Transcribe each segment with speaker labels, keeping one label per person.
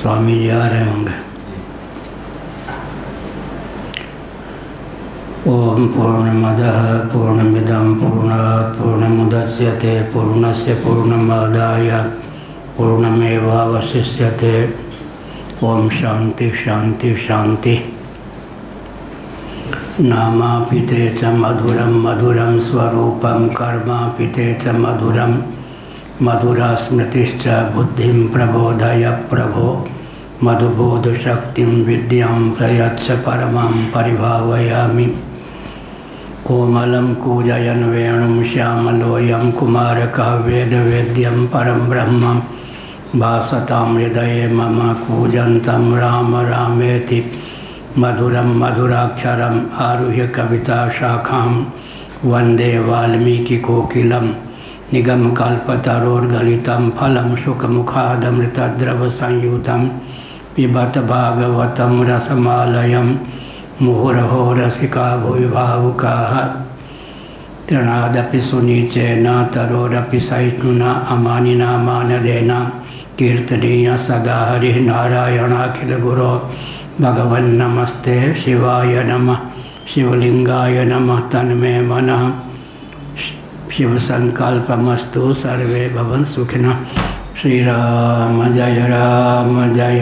Speaker 1: स्वामी जी आ रहे होंगे। ओम पूर्णमदः पूर्णमिदं पूर्णात् पूर्णमुदच्यते पूर्णस्य पूर्णमादाय पूर्णमेवावशिष्यते। ओम शांति शांति शांति। नामापिते च मधुरं मधुरं स्वरूपं कर्मापिते च मधुरं मधुरा स्मृतिश्च बुद्धिं प्रबोधय प्रभो। मधुबोधशक्तिं विद्यां प्रयच्छ परमां परिभावयामि। कोमलं कूजयन् वेणुं श्यामलोऽयं कुमारकः वेदवेद्यं परं ब्रह्मं भासतां हृदये मम कूजन्तं राम रामेति मधुरं मधुराक्षरम् आरुह्य कविताशाखां वन्दे वाल्मीकिकोकिलं निगमकल्पतरोर्गलितं फलं शुकमुखादमृतद्रवसंयुतं पिबत भागवतं रसमालयं मुहुरहो रसिका भुवि भावुकाः। तृणादपि सुनीचेन तरोरपि सहिष्णुना अमानिना मानदेन कीर्तनीय सदा हरिः नारायणाखिलगुरो भगवन्नमस्ते शिवाय नमः। शिवलिंगाय नमः तन्मे मनः शिव संकल्पमस्तु सर्वे भवन्तु सुखिनः। श्री राम जय राम
Speaker 2: श्री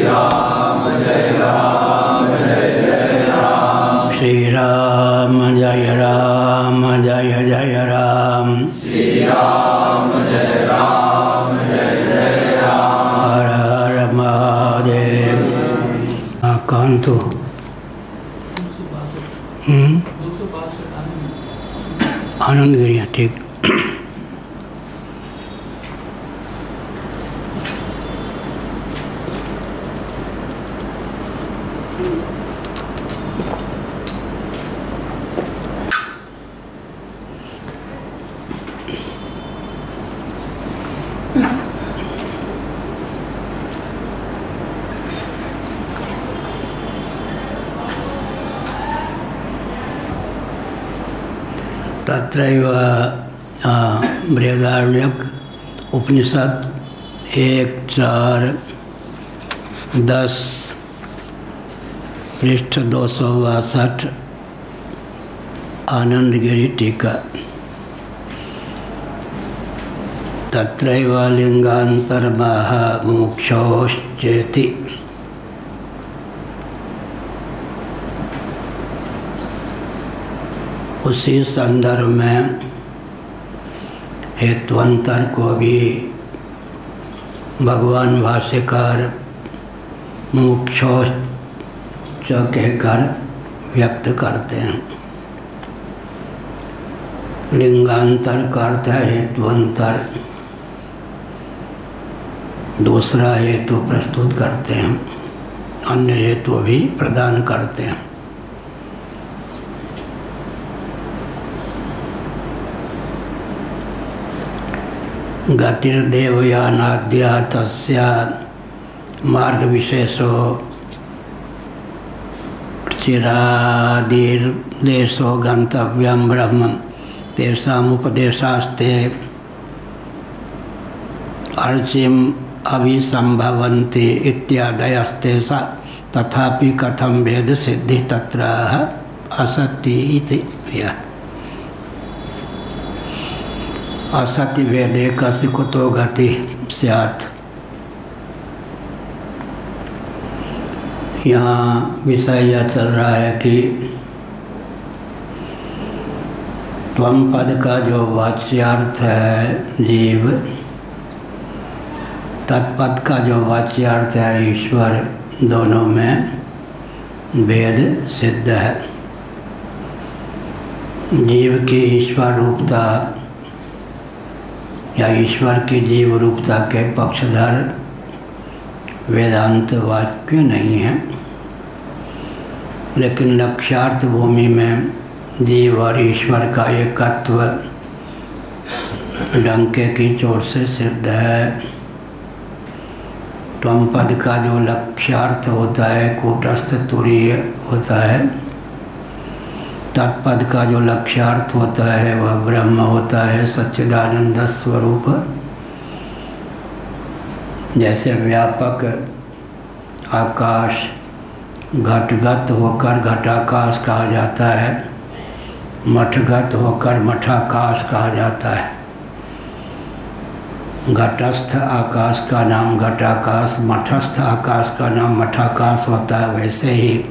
Speaker 2: राम जय राम जय जय राम
Speaker 1: श्री राम जय राम जय राम
Speaker 2: श्री राम जय राम जय जय राम।
Speaker 1: हर हर महादेव। कौन तू? आनंद गिरिया। ठीक। तत्रैव बृहदारण्यक उपनिषद 1.4.10 पृष्ठ 262 आनंदगिरी टीका। तत्रैव लिंगान्तरमाह मुमुक्षोश्चेति। उसी संदर्भ में हेत्वंतर को भी भगवान भाष्यकार मुमुक्षोश्च कहकर व्यक्त करते हैं। लिंगांतर का अर्थ है हेत्वंतर, दूसरा हेतु प्रस्तुत करते हैं, अन्य हेतु भी प्रदान करते हैं। गतिर्देवयानाद्या तस्या मार्ग विशेषो चिरादिर्देशो गंतव्यं ब्रह्म तेषामुपदेशास्ते अर्चिम अभिसंभवन्ति इत्यादयस्तेषा तथापि कथम भेद सिद्धि तत्र असति इति। असति वेदे कस्य कुतो गति स्यात्। यहाँ विषय यह चल रहा है कि त्वम पद का जो वाच्यार्थ है जीव, तत्पद का जो वाच्यार्थ है ईश्वर, दोनों में भेद सिद्ध है। जीव की ईश्वर रूपता या ईश्वर की जीव रूपता के पक्षधर वेदांत वाक्य नहीं है, लेकिन लक्ष्यार्थ भूमि में जीव और ईश्वर का एकत्व डंके की चोट से सिद्ध है। त्वम पद का जो लक्ष्यार्थ होता है कूटस्थ तुरीय होता है, तत्पद का जो लक्ष्यार्थ होता है वह ब्रह्म होता है, सच्चिदानंद स्वरूप। जैसे व्यापक आकाश घटगत होकर घटाकाश कहा जाता है, मठगत होकर मठाकाश कहा जाता है। घटस्थ आकाश का नाम घटाकाश, मठस्थ आकाश का नाम मठाकाश होता है। वैसे ही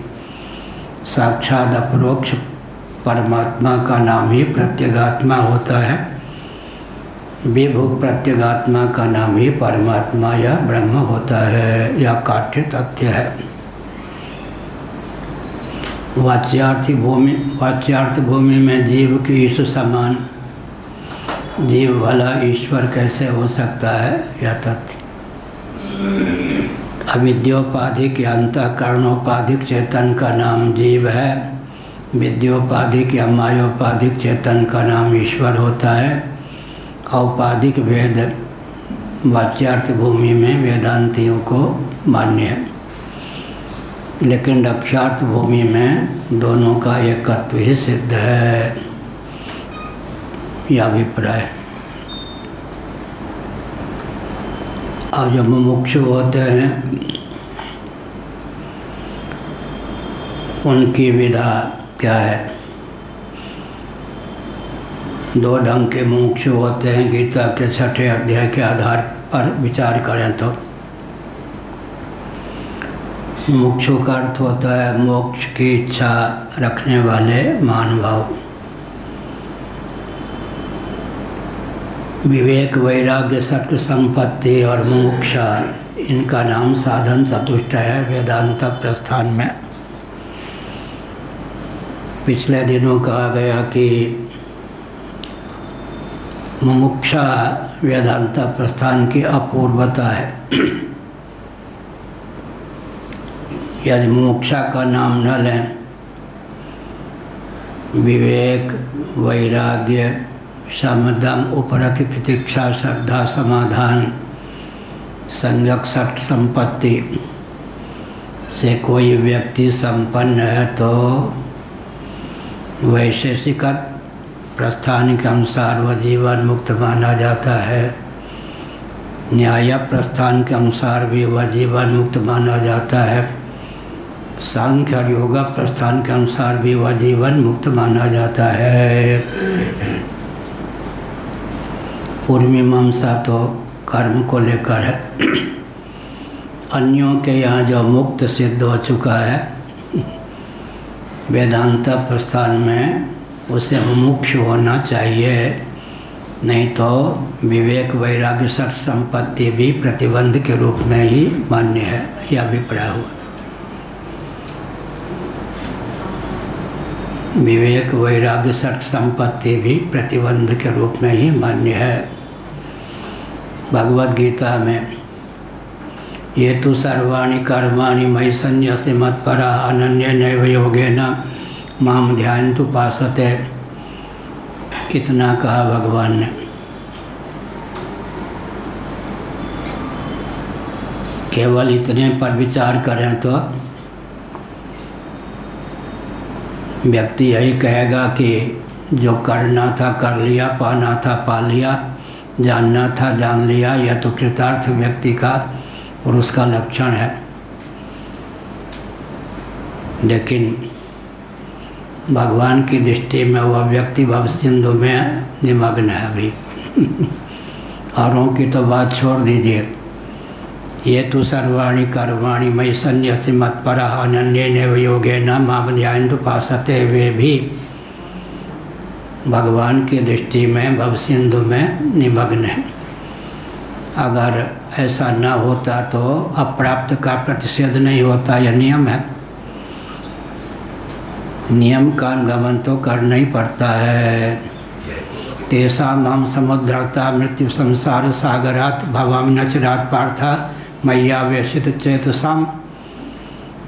Speaker 1: साक्षात अपरोक्ष परमात्मा का नाम ही प्रत्यगात्मा होता है। विभु प्रत्यगात्मा का नाम ही परमात्मा या ब्रह्म होता है। यह काठ्य तथ्य है। वाच्यार्थ भूमि में जीव की ईश समान, जीव भला ईश्वर कैसे हो सकता है, यह तथ्य। अविद्योपाधिक या अंतःकरणोपाधिक चेतन का नाम जीव है। विद्योपाधिक या मायोपाधिक चेतन का नाम ईश्वर होता है। औपाधिक वेद वाच्यार्थ भूमि में वेदांतियों को मान्य है, लेकिन लक्ष्यार्थ भूमि में दोनों का एकत्व ही सिद्ध है, यह अभिप्राय। और जो मुमुक्षु होते हैं उनकी विधा क्या है? दो ढंग के मुमुक्षु होते हैं। गीता के 6ठे अध्याय के आधार पर विचार करें तो मुमुक्षु का अर्थ होता है मोक्ष की इच्छा रखने वाले महानुभाव। विवेक, वैराग्य, सत्य, संपत्ति और मुमुक्षा, इनका नाम साधन चतुष्टय है वेदांत प्रस्थान में। पिछले दिनों कहा गया कि मुमुक्षा वेदांत प्रस्थान की अपूर्वता है। यदि मुमुक्षा का नाम न लें, विवेक, वैराग्य, समदम, उपरति, तितिक्षा, श्रद्धा, समाधान, संयक, सट, संपत्ति से कोई व्यक्ति संपन्न है तो वैशेषिक प्रस्थान के अनुसार वह जीवन मुक्त माना जाता है। न्याय प्रस्थान के अनुसार भी वह जीवन मुक्त माना जाता है। सांख्य और योग प्रस्थान के अनुसार भी वह जीवन मुक्त माना जाता है। पूर्व मीमांसा तो कर्म को लेकर है। अन्यों के यहाँ जो मुक्त सिद्ध हो चुका है वेदांत प्रस्थान में, उसे मुमुक्ष होना चाहिए, नहीं तो विवेक, वैराग्य, सट, संपत्ति भी प्रतिबंध के रूप में ही मान्य है, यह अभिप्राय हुआ। विवेक, वैराग्य, सट, संपत्ति भी प्रतिबंध के रूप में ही मान्य है। भगवद गीता में ये तो सर्वाणि कर्माणि मयि सन्न्यस्य मत्परः अनन्येनैव योगेन माम ध्यायन्तु उपासते, इतना कहा भगवान ने। केवल इतने पर विचार करें तो व्यक्ति यही कहेगा कि जो करना था कर लिया, पाना था पा लिया, जानना था जान लिया। यह तो कृतार्थ व्यक्ति का और उसका लक्षण है। लेकिन भगवान की दृष्टि में वह व्यक्ति भवसिंधु में निमग्न है अभी। औरों की तो बात छोड़ दीजिए। ये तो सर्वाणि कर्माणि मयि सन्न्यस्य मत्परः अनन्येनैव योगेन माम ध्यायन्तु उपासते, वे भी भगवान की दृष्टि में भवसिंधु में निमग्न है। अगर ऐसा न होता तो अप्राप्त का प्रतिषेध नहीं होता, यह नियम है। नियम का अनुगमन तो करना ही पड़ता है। तेषां माम समुद्धरता मृत्यु संसार सागरात् भवामि न चिरात् पार्थ मय्यावेशित चेतसाम्,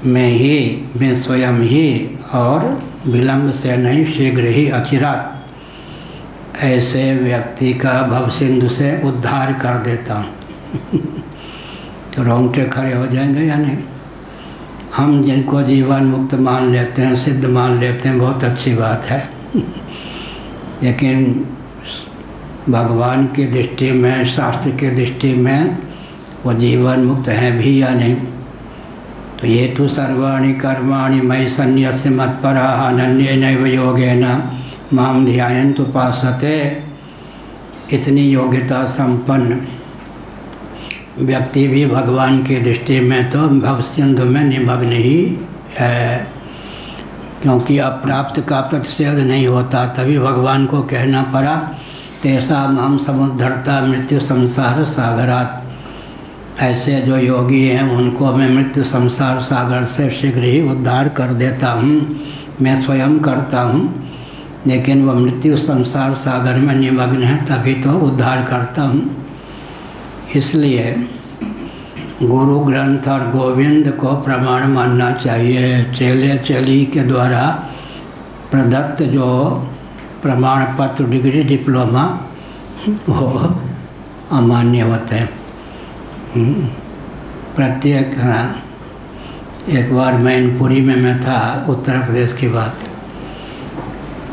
Speaker 1: मैं स्वयं ही और विलंब से नहीं, शीघ्र ही, अचिरात ऐसे व्यक्ति का भवसिंधु से उद्धार कर देता हूँ। तो रोंगटे खड़े हो जाएंगे या नहीं? हम जिनको जीवन मुक्त मान लेते हैं, सिद्ध मान लेते हैं, बहुत अच्छी बात है। लेकिन भगवान की दृष्टि में, शास्त्र की दृष्टि में वो जीवन मुक्त हैं भी या नहीं। तो ये तो सर्वाणि कर्माणि मयि सन्न्यस्य मत्पराः अनन्येनैव योगेन माम ध्यायन्तु उपासते। इतनी योग्यता संपन्न व्यक्ति भी भगवान की दृष्टि में तो भवसिंधु में निमग्न ही है, क्योंकि अप्राप्त का प्रतिषेध नहीं होता। तभी भगवान को कहना पड़ा तेषाम् अहं समुद्धर्ता मृत्यु संसार सागरात्। ऐसे जो योगी हैं उनको मैं मृत्यु संसार सागर से शीघ्र ही उद्धार कर देता हूँ, मैं स्वयं करता हूँ। लेकिन वो मृत्यु संसार सागर में निमग्न है, तभी तो उद्धार करता हूँ। इसलिए गुरु ग्रंथ और गोविंद को प्रमाण मानना चाहिए। चेले चेली के द्वारा प्रदत्त जो प्रमाण पत्र, डिग्री, डिप्लोमा वो अमान्य होते हैं। प्रत्येक एक बार मैनपुरी में मैं था, उत्तर प्रदेश की बात।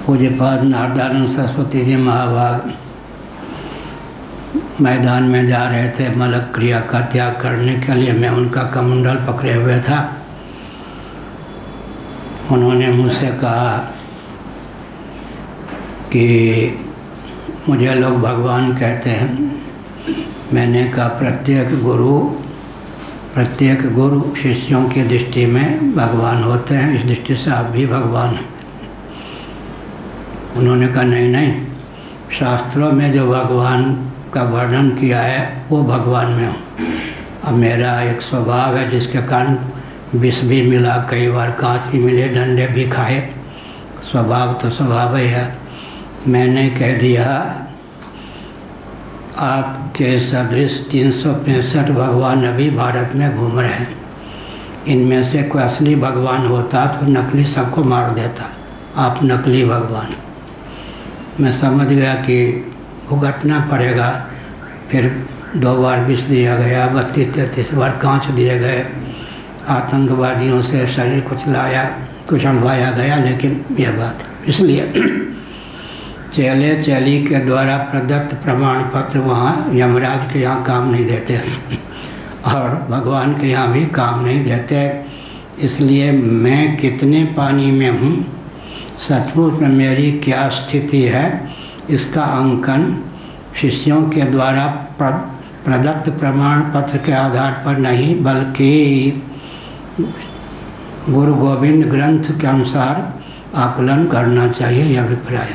Speaker 1: पूज्यपाद नारदानंद सरस्वती जी महाभाग मैदान में जा रहे थे मलक क्रिया का त्याग करने के लिए। मैं उनका कमंडल पकड़े हुए था। उन्होंने मुझसे कहा कि मुझे लोग भगवान कहते हैं। मैंने कहा प्रत्येक गुरु शिष्यों की दृष्टि में भगवान होते हैं, इस दृष्टि से आप भी भगवान हैं। उन्होंने कहा नहीं, शास्त्रों में जो भगवान का वर्णन किया है वो भगवान में हूँ। अब मेरा एक स्वभाव है जिसके कारण विष भी मिला, कई बार कांच भी मिले, डंडे भी खाए। स्वभाव तो स्वभाव ही है। मैंने कह दिया आपके सदृश 365 भगवान अभी भारत में घूम रहे हैं। इनमें से कोई असली भगवान होता तो नकली सबको मार देता। आप नकली भगवान। मैं समझ गया कि भुगतना पड़ेगा। फिर 2 बार विष दिया गया, 32-33 बार कांच दिए गए, आतंकवादियों से शरीर कुचलवाया गया। लेकिन यह बात इसलिए चेले चेली के द्वारा प्रदत्त प्रमाण पत्र वहाँ यमराज के यहाँ काम नहीं देते और भगवान के यहाँ भी काम नहीं देते। इसलिए मैं कितने पानी में हूँ, सचमुच में मेरी क्या स्थिति है, इसका अंकन शिष्यों के द्वारा प्रदत्त प्रमाण पत्र के आधार पर नहीं, बल्कि गुरु गोविंद ग्रंथ के अनुसार आकलन करना चाहिए, यह अभिप्राय।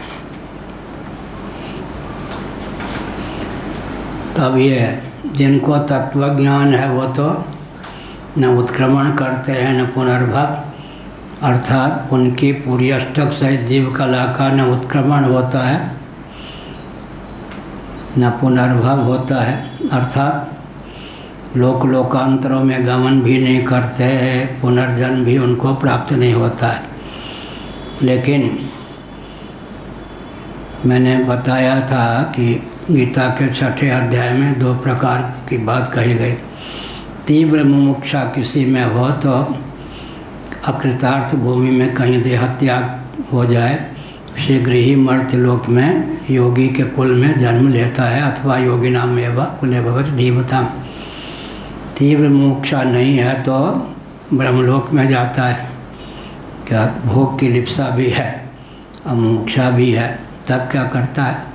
Speaker 1: तब ये जिनको तत्व ज्ञान है वो तो न उत्क्रमण करते हैं न पुनर्भव, अर्थात उनकी पूरी अष्टक सहित जीव कला का न उत्क्रमण होता है न पुनर्भव होता है, अर्थात लोकांतरों में गमन भी नहीं करते हैं, पुनर्जन्म भी उनको प्राप्त नहीं होता है। लेकिन मैंने बताया था कि गीता के 6ठे अध्याय में 2 प्रकार की बात कही गई। तीव्र मुमुक्षा किसी में हो तो अकृतार्थ भूमि में कहीं देहत्याग हो जाए, शीघ्र ही मर्त्यलोक में योगी के कुल में जन्म लेता है, अथवा योगिनाम एव कुले भवति धीमताम्। तीव्र मुमुक्षा नहीं है तो ब्रह्मलोक में जाता है। क्या भोग की लिप्सा भी है और मुमुक्षा भी है, तब क्या करता है,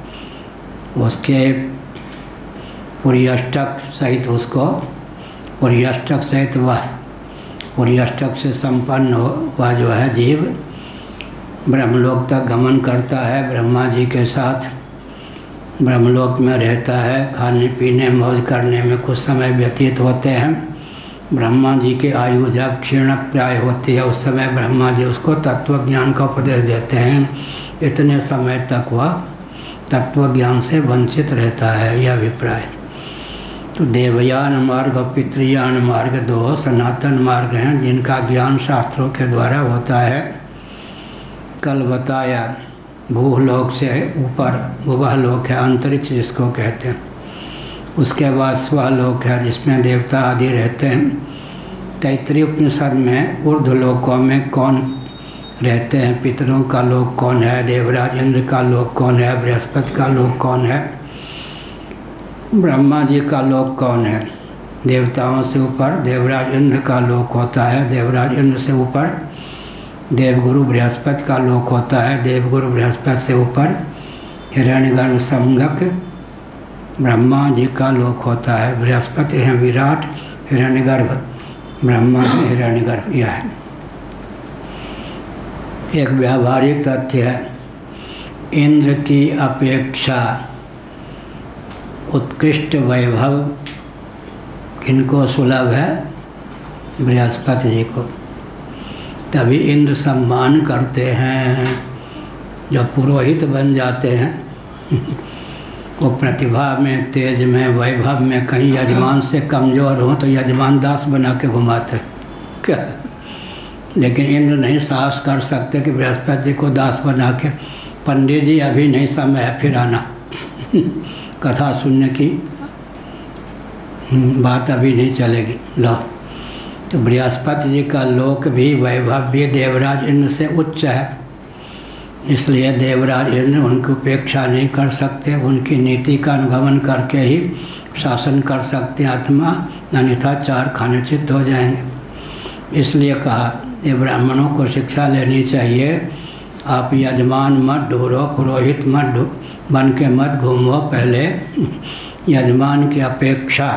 Speaker 1: उसके पूरी अष्टक सहित उसको पूरी अष्टक सहित वह पूरी अष्टक से संपन्न वह जो है जीव ब्रह्मलोक तक गमन करता है। ब्रह्मा जी के साथ ब्रह्मलोक में रहता है, खाने पीने मौज करने में कुछ समय व्यतीत होते हैं। ब्रह्मा जी की आयु जब क्षीण प्राय होती है उस समय ब्रह्मा जी उसको तत्व ज्ञान का उपदेश देते हैं। इतने समय तक वह तत्व ज्ञान से वंचित रहता है, यह अभिप्राय। तो देवयान मार्ग और पितृयान मार्ग 2 सनातन मार्ग हैं जिनका ज्ञान शास्त्रों के द्वारा होता है। कल बताया भूलोक से ऊपर भुवलोक है, अंतरिक्ष जिसको कहते हैं। उसके बाद स्वलोक है जिसमें देवता आदि रहते हैं। तैत्तिरीय उपनिषद में ऊर्ध्वलोकों में कौन रहते हैं, पितरों का लोक कौन है, देवराज इंद्र का लोक कौन है, बृहस्पति का लोक कौन है, ब्रह्मा जी का लोक कौन है, देवताओं से ऊपर देवराज इंद्र का लोक होता है, देवराज इंद्र से ऊपर देवगुरु बृहस्पति का लोक होता है, देवगुरु बृहस्पति से ऊपर हिरण्यगर्भ संगक ब्रह्मा जी का लोक होता है। बृहस्पति है विराट, हिरण्यगर्भ ब्रह्मा जी हिरण्यगर्भ। यह है एक व्यावहारिक तथ्य है। इंद्र की अपेक्षा उत्कृष्ट वैभव किनको सुलभ है? बृहस्पति जी को। तभी इंद्र सम्मान करते हैं। जब पुरोहित बन जाते हैं वो प्रतिभा में, तेज में, वैभव में कहीं यजमान से कमज़ोर हो तो यजमान दास बना के घुमाते क्या? लेकिन इंद्र नहीं साहस कर सकते कि बृहस्पति जी को दास बना के, पंडित जी अभी नहीं समय है, फिर आना कथा सुनने की बात अभी नहीं चलेगी। लो, तो बृहस्पति जी का लोक भी, वैभव भी देवराज इंद्र से उच्च है, इसलिए देवराज इंद्र उनकी उपेक्षा नहीं कर सकते। उनकी नीति का अनुगमन करके ही शासन कर सकते हैं आत्मा, अन्यथा चार खाने चित्त हो जाएंगे। इसलिए कहा ये ब्राह्मणों को शिक्षा लेनी चाहिए। आप यजमान मत ढूंढो, पुरोहित मत बन के मत घूमो, पहले यजमान की अपेक्षा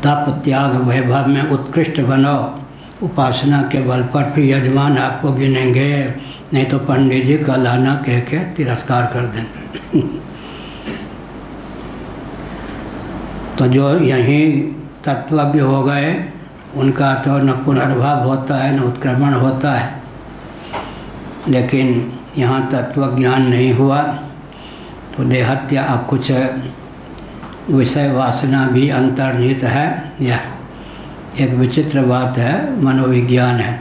Speaker 1: तप त्याग वैभव में उत्कृष्ट बनो। उपासना के बल पर फिर यजमान आपको गिनेंगे, नहीं तो पंडित जी कल आना कह के तिरस्कार कर देंगे। तो जो यहीं तत्वज्ञ हो गए उनका तो न पुनर्भाव होता है न उत्क्रमण होता है। लेकिन यहाँ तत्वज्ञान नहीं हुआ तो देहत्या कुछ विषय वासना भी अंतर्निहित है। यह एक विचित्र बात है, मनोविज्ञान है।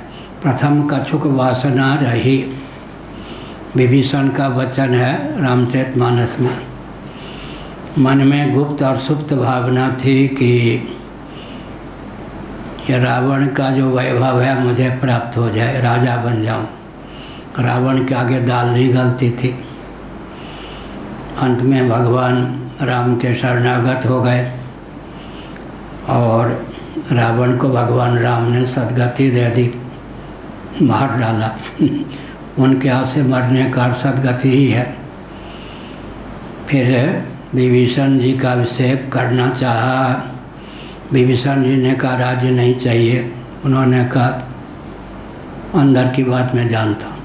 Speaker 1: प्रथम कछुक वासना रही, विभीषण का वचन है रामचरितमानस में। मन में गुप्त और सुप्त भावना थी कि ये रावण का जो वैभव है मुझे प्राप्त हो जाए, राजा बन जाऊं। रावण के आगे दाल नहीं गलती थी। अंत में भगवान राम के शरणागत हो गए और रावण को भगवान राम ने सदगति दे दी, मार डाला। उनके हाथ से मरने का सदगति ही है। फिर विभीषण जी का अभिषेक करना चाहा। विभीषण जी ने कहा राज्य नहीं चाहिए। उन्होंने कहा अंदर की बात मैं जानता हूँ,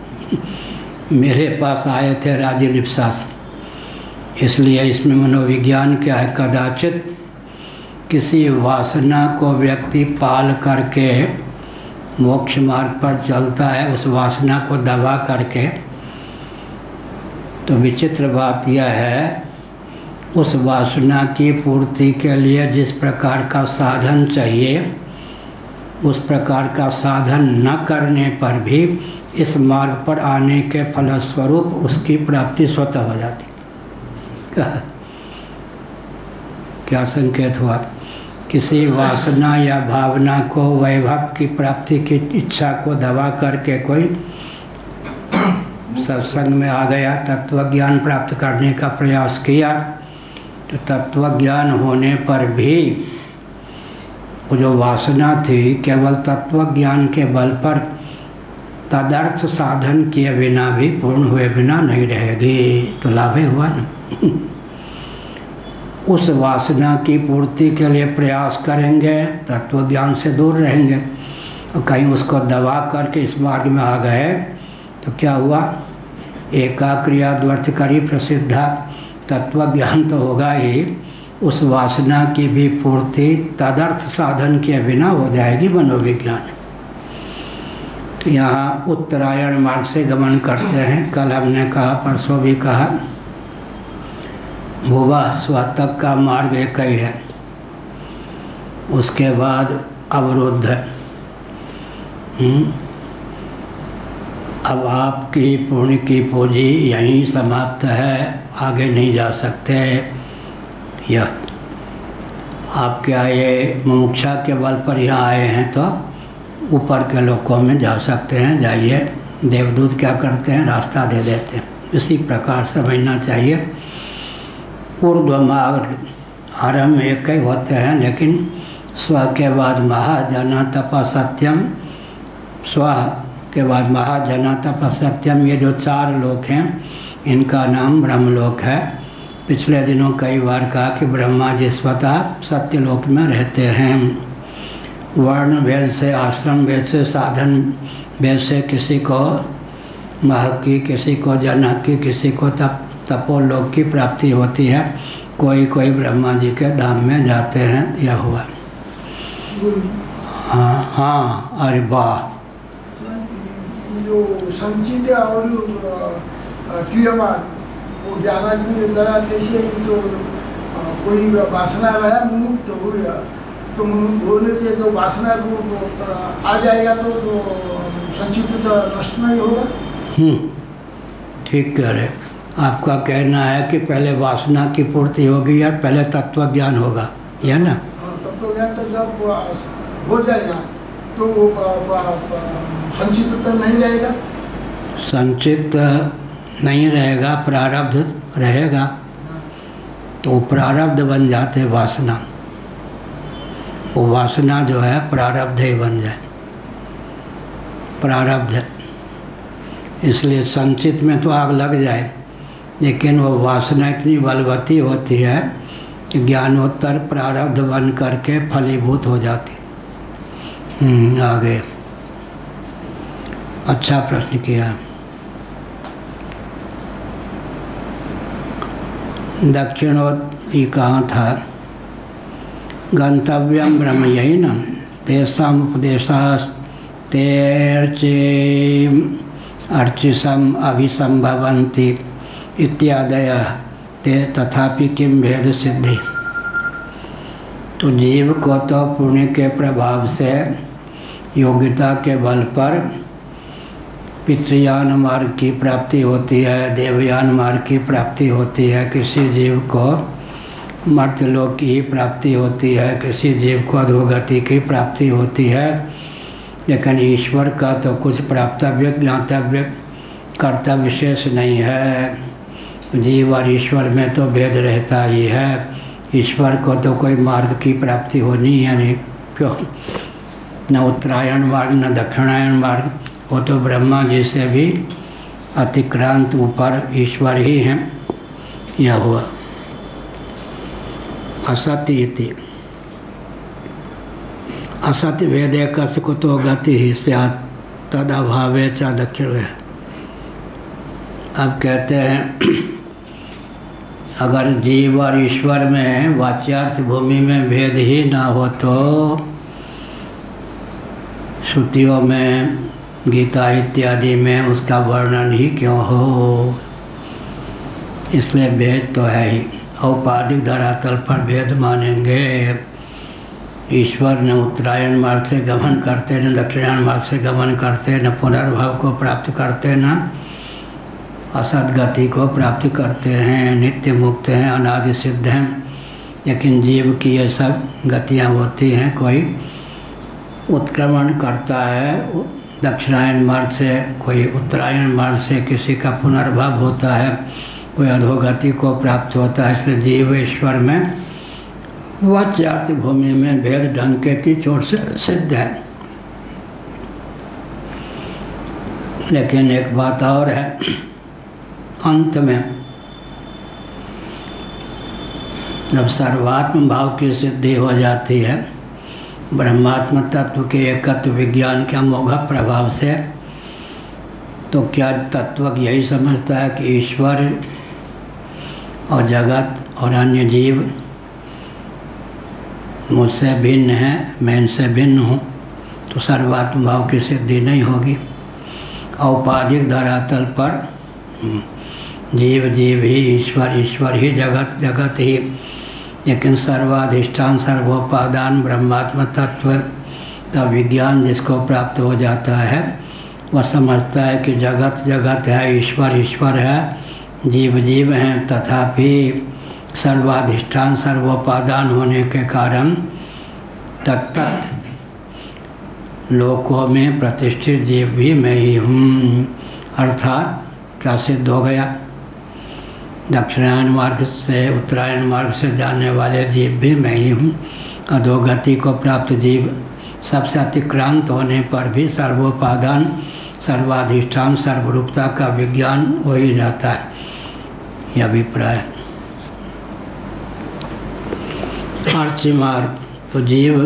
Speaker 1: मेरे पास आए थे राज्य लिप्सा से। इसलिए इसमें मनोविज्ञान क्या है, कदाचित किसी वासना को व्यक्ति पाल करके मोक्ष मार्ग पर चलता है, उस वासना को दबा करके। तो विचित्र बात यह है, उस वासना की पूर्ति के लिए जिस प्रकार का साधन चाहिए उस प्रकार का साधन न करने पर भी इस मार्ग पर आने के फलस्वरूप उसकी प्राप्ति स्वतः हो जाती। क्या संकेत हुआ? किसी वासना या भावना को, वैभव की प्राप्ति की इच्छा को दबा करके कोई सत्संग में आ गया, तत्वज्ञान प्राप्त करने का प्रयास किया, तो तत्वज्ञान होने पर भी वो जो वासना थी केवल तत्वज्ञान के बल पर तदर्थ साधन किए बिना भी, पूर्ण हुए बिना नहीं रहेगी। तो लाभ ही हुआ ना। उस वासना की पूर्ति के लिए प्रयास करेंगे, तत्वज्ञान से दूर रहेंगे। और कहीं उसको दबा करके इस मार्ग में आ गए तो क्या हुआ? एका क्रिया द्वर्थकरी प्रसिद्धा। तत्वज्ञान तो होगा ही, उस वासना की भी पूर्ति तदर्थ साधन के बिना हो जाएगी, मनोविज्ञान। तो यहाँ उत्तरायण मार्ग से गमन करते हैं। कल हमने कहा, परसों भी कहा, भुवा स्वातक का मार्ग एक ही है, उसके बाद अवरुद्ध है। अब आपकी पुण्य की पूंजी यहीं समाप्त है, आगे नहीं जा सकते। यह आप क्या ये मुमुक्षा के बल पर यहाँ आए हैं तो ऊपर के लोकों में जा सकते हैं, जाइए। देवदूत क्या करते हैं? रास्ता दे देते हैं। इसी प्रकार समझना चाहिए। ऊर्ध्व मार्ग आरंभ एक ही होते हैं, लेकिन स्व के बाद महाजना तपसत्यम, स्व के बाद महाजना तपसत्यम, ये जो 4 लोक हैं इनका नाम ब्रह्मलोक है। पिछले दिनों कई बार कहा कि ब्रह्मा जी स्वतः सत्यलोक में रहते हैं। वर्ण भेद से, आश्रम भेद से, साधन भेद से किसी को महक की, किसी को जनक की, किसी को तपोलोक की प्राप्ति होती है। कोई कोई ब्रह्मा जी के धाम में जाते हैं। यह हुआ। हाँ हाँ, अरे वाह।
Speaker 3: जो संचित और क्रियमान वो 11 द्वारा कैसे, तो कोई वासना रहा मुमुक्त हो गया, तो मुमुक्त होने से तो वासना को आ जाएगा, तो संचित तो नष्ट नहीं होगा।
Speaker 1: ठीक कह रहे। आपका कहना है कि पहले वासना की पूर्ति होगी या पहले तत्व ज्ञान होगा, यह ना?
Speaker 3: तत्व ज्ञान तो जब हो जाएगा तो संचित तो नहीं रहेगा।
Speaker 1: संचित नहीं रहेगा, प्रारब्ध रहेगा। तो प्रारब्ध बन जाते वासना, वो वासना जो है प्रारब्ध ही बन जाए, प्रारब्ध। इसलिए संचित में तो आग लग जाए, लेकिन वो वासना इतनी बलवती होती है कि ज्ञानोत्तर प्रारब्ध बन करके फलीभूत हो जाती। आगे अच्छा प्रश्न किया। दक्षिणोत्तर कहाँ था? गंतव्यम ब्रह्म, यही ना? तेषाम उपदेशास्ते अर्चिसम अभिसंभवन्ति इत्यादयः ते तथापि किम भेद सिद्धि। तो जीव को तो पुण्य के प्रभाव से, योग्यता के बल पर पितृयान मार्ग की प्राप्ति होती है, देवयान मार्ग की प्राप्ति होती है। किसी जीव को मर्त्यलोक की प्राप्ति होती है, किसी जीव को अधोगति की प्राप्ति होती है। लेकिन ईश्वर का तो कुछ प्राप्तव्य, ज्ञातव्य, कर्तव्य विशेष नहीं है। जीव और ईश्वर में तो भेद रहता ही है। ईश्वर को तो कोई मार्ग की प्राप्ति होनी है नहीं, क्यों? न उत्तरायण मार्ग न दक्षिणायन मार्ग, वो तो ब्रह्मा जी से भी अतिक्रांत ऊपर ईश्वर ही हैं। यह हुआ। असत्य इति असत्य वेदे कस्य कुतो गति ही स्यात् तद अभावे च दक्षिण। अब कहते हैं अगर जीव और ईश्वर में वाच्यार्थ भूमि में भेद ही ना हो तो श्रुतियों में, गीता इत्यादि में उसका वर्णन ही क्यों हो? इसलिए भेद तो है ही। औपाधिक धरातल पर भेद मानेंगे। ईश्वर न उत्तरायण मार्ग से गमन करते, न दक्षिणायन मार्ग से गमन करते, न पुनर्भव को प्राप्त करते, न असत गति को प्राप्त करते हैं, नित्य मुक्त हैं, अनादि सिद्ध हैं। लेकिन जीव की ये सब गतियाँ होती हैं। कोई उत्क्रमण करता है दक्षिणायन मार्ग से, कोई उत्तरायण मार्ग से, किसी का पुनर्भव होता है, कोई अधोगति को प्राप्त होता है। इसलिए जीव ईश्वर में वाच्यार्थ भूमि में भेद डंके की चोट से सिद्ध है। लेकिन एक बात और है, अंत में जब सर्वात्म भाव की सिद्धि हो जाती है, ब्रह्मात्म तत्व के एकत्व विज्ञान के अमोघ प्रभाव से, तो क्या तत्व यही समझता है कि ईश्वर और जगत और अन्य जीव मुझसे भिन्न है, मैं इनसे भिन्न हूँ, तो सर्वात्म भाव की सिद्धि नहीं होगी। औपाधिक धरातल पर जीव जीव ही, ईश्वर ईश्वर ही, जगत जगत ही। लेकिन सर्वाधिष्ठान सर्वोपादान ब्रह्मात्म तत्व का विज्ञान जिसको प्राप्त हो जाता है, वह समझता है कि जगत जगत है, ईश्वर ईश्वर है, जीव जीव हैं। तथापि सर्वाधिष्ठान सर्वोपादान होने के कारण तत्त लोकों में प्रतिष्ठित जीव भी मैं ही हूँ। अर्थात क्या सिद्ध हो गया? दक्षिणायन मार्ग से उत्तरायण मार्ग से जाने वाले जीव भी मैं ही हूँ। अधोगति को प्राप्त जीव सबसे अतिक्रांत होने पर भी सर्वोपादान, सर्वाधिष्ठान, सर्वरूपता का विज्ञान हो ही जाता है। यह अभिप्राय। अर्ची मार्ग तो जीव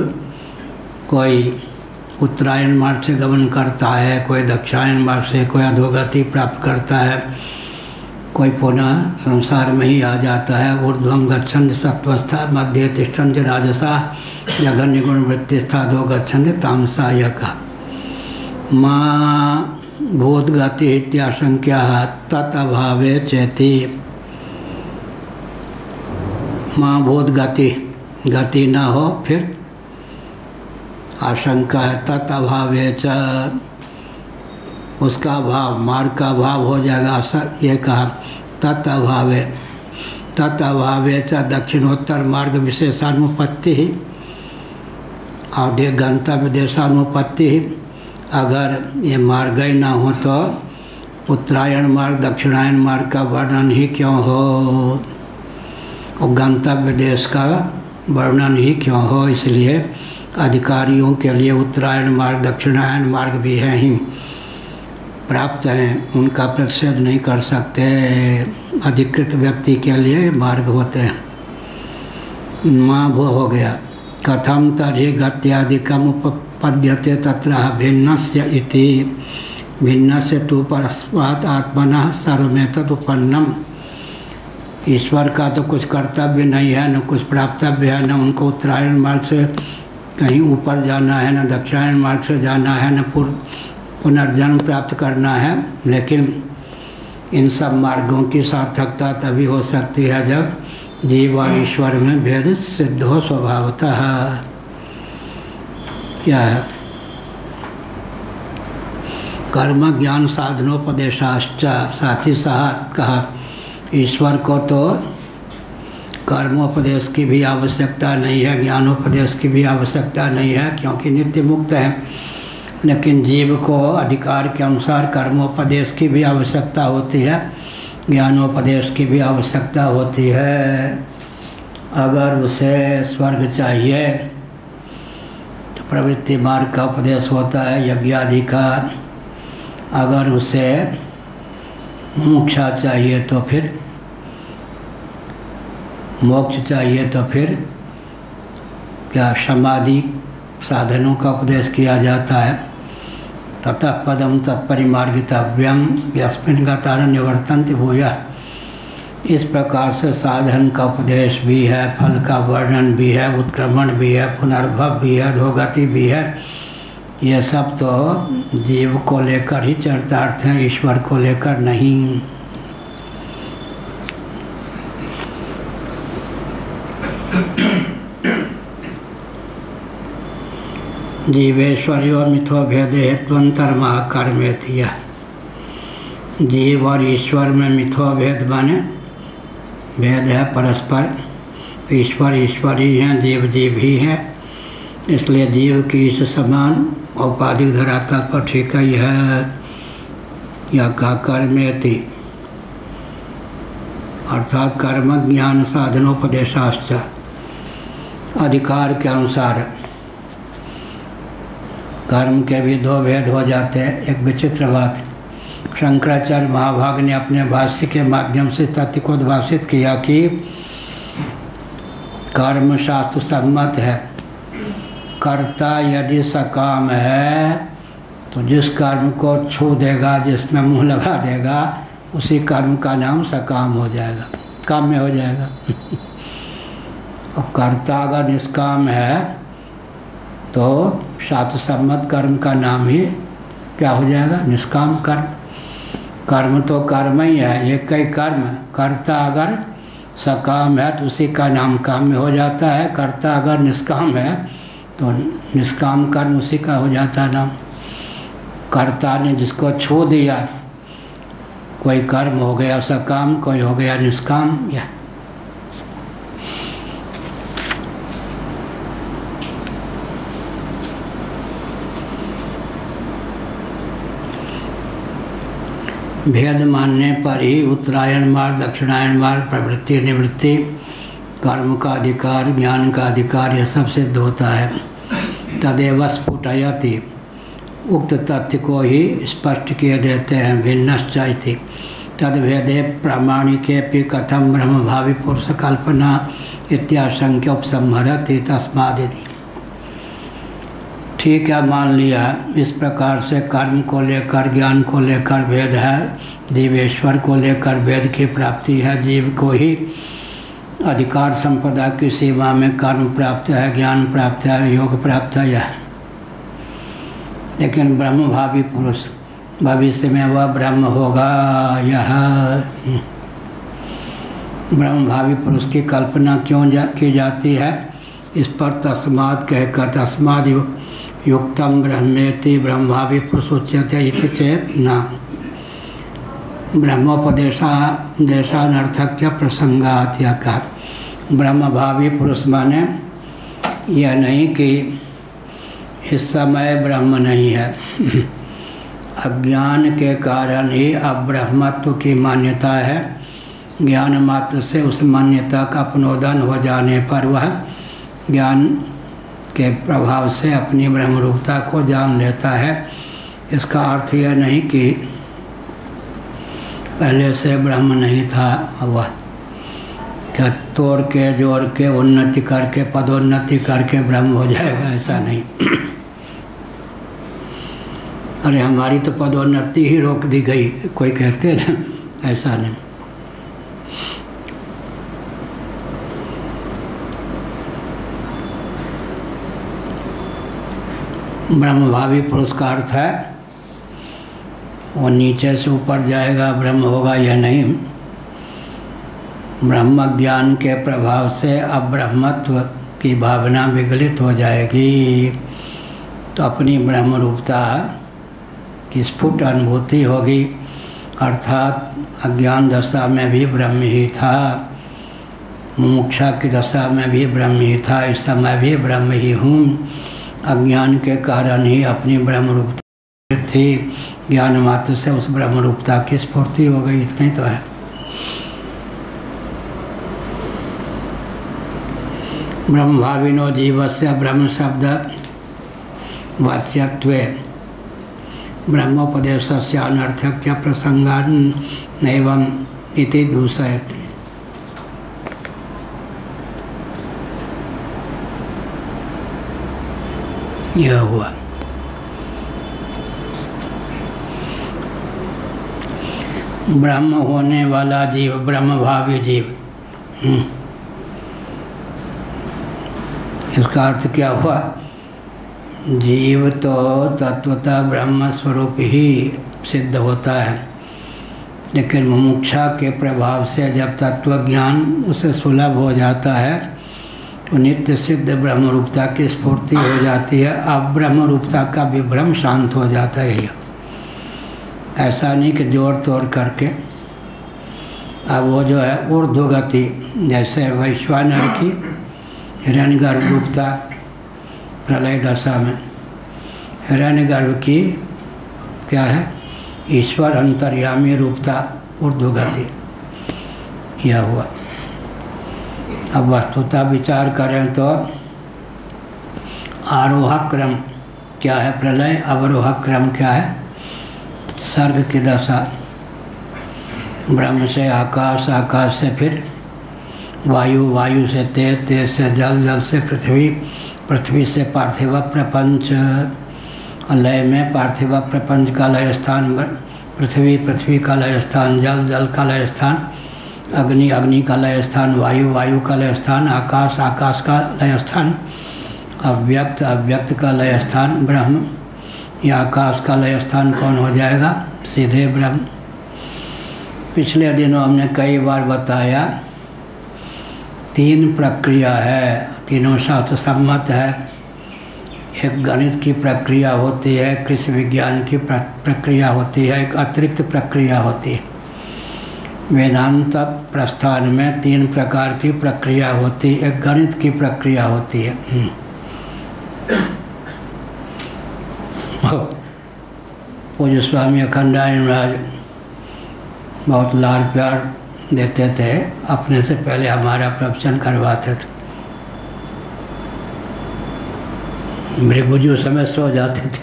Speaker 1: कोई उत्तरायण मार्ग से गमन करता है, कोई दक्षिणायन मार्ग से, कोई अधोगति प्राप्त करता है, कोई पुनः संसार में ही आ जाता है। ऊर्ध्वम गच्छन्ति सत्वस्था, मध्ये तिष्ठन्ति राजसा, जघन्य गुण वृत्तिस्था अधो गच्छन्ति तामसा। यह कहा माँ भूतगति इत्याशंक्या तत् अभावे चेति। माँ भूतगति, गति न हो फिर आशंका है। तत् अभावे च, उसका अभाव, मार्ग का अभाव हो जाएगा। ये कहा तत् अभावे, तत् अभावे च दक्षिणोत्तर मार्ग विशेषानुपत्ति ही और गंतव्य देशानुपत्ति ही। अगर ये मार्ग ही ना हो तो उत्तरायण मार्ग दक्षिणायन मार्ग का वर्णन ही क्यों हो, और गंतव्य देश का वर्णन ही क्यों हो। इसलिए अधिकारियों के लिए उत्तरायण मार्ग दक्षिणायन मार्ग भी है ही प्राप्त हैं, उनका प्रतिषेध नहीं कर सकते। अधिकृत व्यक्ति के लिए मार्ग होते हैं। माँ वो हो गया। कथम तर्हि गत्यादिकम उपपद्यते तत्र भिन्नस्य इति। भिन्नस्य तु परस्मात् आत्मनः सर्वमेतद् उपन्नम। ईश्वर का तो कुछ कर्तव्य नहीं है, न कुछ प्राप्तव्य है, न उनको उत्तरायण मार्ग से कहीं ऊपर जाना है, न दक्षिणायन मार्ग से जाना है, न पुनर्जन्म प्राप्त करना है। लेकिन इन सब मार्गों की सार्थकता तभी हो सकती है जब जीव और ईश्वर में भेद सिद्ध हो स्वभावतः। यह है कर्म ज्ञान साधनोपदेशाश्च। साथ ही साथ कहा ईश्वर को तो कर्मोपदेश की भी आवश्यकता नहीं है, ज्ञानोपदेश की भी आवश्यकता नहीं है, क्योंकि नित्य मुक्त है। लेकिन जीव को अधिकार के अनुसार कर्मोपदेश की भी आवश्यकता होती है, ज्ञानोपदेश की भी आवश्यकता होती है। अगर उसे स्वर्ग चाहिए तो प्रवृत्ति मार्ग का उपदेश होता है, यज्ञादि का। अगर उसे मोक्षा चाहिए तो फिर मोक्ष चाहिए तो फिर क्या समाधि साधनों का उपदेश किया जाता है। ततः पदम तत्परिमार्गितव्यम यस्मिन् गतारं निवर्तन्ति भूयः। इस प्रकार से साधन का उपदेश भी है, फल का वर्णन भी है, उत्क्रमण भी है, पुनर्भव भी है, अधोगति भी है। ये सब तो जीव को लेकर ही चरितार्थ हैं, ईश्वर को लेकर नहीं। जीवेश्वर्यो मिथो भेदे हेत्वंतर महाकर्मेति। जीव और ईश्वर में मिथो भेद माने भेद है परस्पर। ईश्वर ईश्वर ही हैं, जीव जीव ही हैं। इसलिए जीव की इस समान औपाधिक धरातल पर ठीक ही है। यह का कर्मेति अर्थात कर्म ज्ञान साधनोपदेशाश्च। अधिकार के अनुसार कर्म के भी दो भेद हो जाते हैं। एक विचित्र बात, शंकराचार्य महाभाग ने अपने भाष्य के माध्यम से तथ्य को उद्भाषित किया कि कर्म शास्त्र सम्मत है। कर्ता यदि सकाम है तो जिस कर्म को छू देगा, जिसमें मुंह लगा देगा, उसी कर्म का नाम सकाम हो जाएगा, काम्य हो जाएगा। और कर्ता अगर निष्काम है तो शास्त्र सम्मत कर्म का नाम ही क्या हो जाएगा, निष्काम कर्म। कर्म तो कर्म ही है, एक ही कर्म। कर्ता अगर सकाम है तो उसी का नाम काम्य हो जाता है। कर्ता अगर निष्काम है तो निष्काम कर्म उसी का हो जाता है नाम। कर्ता ने जिसको छू दिया, कोई कर्म हो गया सकाम, कोई हो गया निष्काम। या भेद मानने पर ही उत्तरायण मार्ग दक्षिणायन मार्ग प्रवृत्ति निवृत्ति कर्म का अधिकार ज्ञान का अधिकार यह सब सिद्ध होता है। तदेव स्फुटयति उक्त तथ्य को ही स्पष्ट किए देते हैं। भिन्नश्च इति तद्भेदे प्रामाणिकेपि कथम ब्रह्मभावी पुरुष कल्पना इत्याशंक्य उपसंहरति तस्मादिति। ठीक है, मान लिया इस प्रकार से कर्म को लेकर ज्ञान को लेकर भेद है, जीवेश्वर को लेकर भेद की प्राप्ति है, जीव को ही अधिकार संपदा की सीमा में कर्म प्राप्त है, ज्ञान प्राप्त है, योग प्राप्त है यह। लेकिन ब्रह्मभावी पुरुष भविष्य में वह ब्रह्म होगा, यह ब्रह्मभावी पुरुष की कल्पना क्यों की जाती है? इस पर तस्मात् कहकर तस्माद् युक्तम ब्रह्मेति ब्रह्मभावी पुरुष उच्यते इति चेत न ब्रह्मोपदेशानर्थक्य प्रसंगात। यह कहा ब्रह्मभावी पुरुष माने यह नहीं कि इस समय ब्रह्म नहीं है अज्ञान के कारण ही अब ब्रह्मत्व की मान्यता है। ज्ञान मात्र से उस मान्यता का अपनोदन हो जाने पर वह ज्ञान के प्रभाव से अपनी ब्रह्मरूपता को जान लेता है। इसका अर्थ यह नहीं कि पहले से ब्रह्म नहीं था, वह क्या तोड़ के जोड़ के उन्नति करके पदोन्नति करके ब्रह्म हो जाएगा, ऐसा नहीं। अरे हमारी तो पदोन्नति ही रोक दी गई, कोई कहते हैं ना, ऐसा नहीं। ब्रह्मभावी पुरुष का अर्थ है वो नीचे से ऊपर जाएगा, ब्रह्म होगा, यह नहीं। ब्रह्म ज्ञान के प्रभाव से अब ब्रह्मत्व की भावना विगलित हो जाएगी तो अपनी ब्रह्म रूपता की स्फुट अनुभूति होगी। अर्थात अज्ञान दशा में भी ब्रह्म ही था, मुमुक्षा की दशा में भी ब्रह्म ही था, इस समय भी ब्रह्म ही हूँ। अज्ञान के कारण ही अपनी ब्रह्म रूपता थी, ज्ञान मात्र से उस ब्रह्म रूपता की स्फूर्ति हो गई, इतना ही तो है। ब्रह्मभाविनो जीवस्य ब्रह्म शब्द वाच्यत्वे ब्रह्मोपदेशस्य अनर्थक्य प्रसंगान्नैवम् इति दूषयति। यह हुआ ब्रह्म होने वाला जीव, ब्रह्मभावी जीव। इसका अर्थ क्या हुआ? जीव तो तत्वतः ब्रह्म स्वरूप ही सिद्ध होता है, लेकिन मुमुक्षा के प्रभाव से जब तत्व ज्ञान उसे सुलभ हो जाता है तो नित्य सिद्ध ब्रह्म रूपता की स्फूर्ति हो जाती है। अब ब्रह्म रूपता का विभ्रम शांत हो जाता है। ऐसा नहीं कि जोड़ तोड़ करके अब वो जो है ऊर्ध्वगति, जैसे वैश्वानर की हिरण्यगर्भ रूपता प्रलय दशा में, हिरण्यगर्भ की क्या है? ईश्वर अंतर्यामी रूपता ऊर्ध्वगति, यह हुआ। अब वस्तुतः विचार करें तो आरोह क्रम क्या है प्रलय, अवरोह क्रम क्या है सर्ग की दशा। ब्रह्म से आकाश, आकाश से फिर वायु, वायु से तेज, तेज से जल, जल से पृथ्वी, पृथ्वी से पार्थिव प्रपंच। लय में पार्थिव प्रपंच का लय स्थान पृथ्वी, पृथ्वी का लय स्थान जल, जल का लय स्थान अग्नि, अग्नि का लय स्थान वायु, वायु का लय स्थान आकाश, आकाश का लय स्थान अव्यक्त, अव्यक्त का लय स्थान ब्रह्म। या आकाश का लय स्थान कौन हो जाएगा? सीधे ब्रह्म। पिछले दिनों हमने कई बार बताया तीन प्रक्रिया है, तीनों शास्त्र सम्मत है। एक गणित की प्रक्रिया होती है, कृषि विज्ञान की प्रक्रिया होती है, एक अतिरिक्त प्रक्रिया होती है। वेदांत प्रस्थान में तीन प्रकार की प्रक्रिया होती है। एक गणित की प्रक्रिया होती है, पूज्य स्वामी अखंडानंद महाराज बहुत लाड़ प्यार देते थे, अपने से पहले हमारा प्रवचन करवाते थे। भृगुजी उस समय सो जाते थे।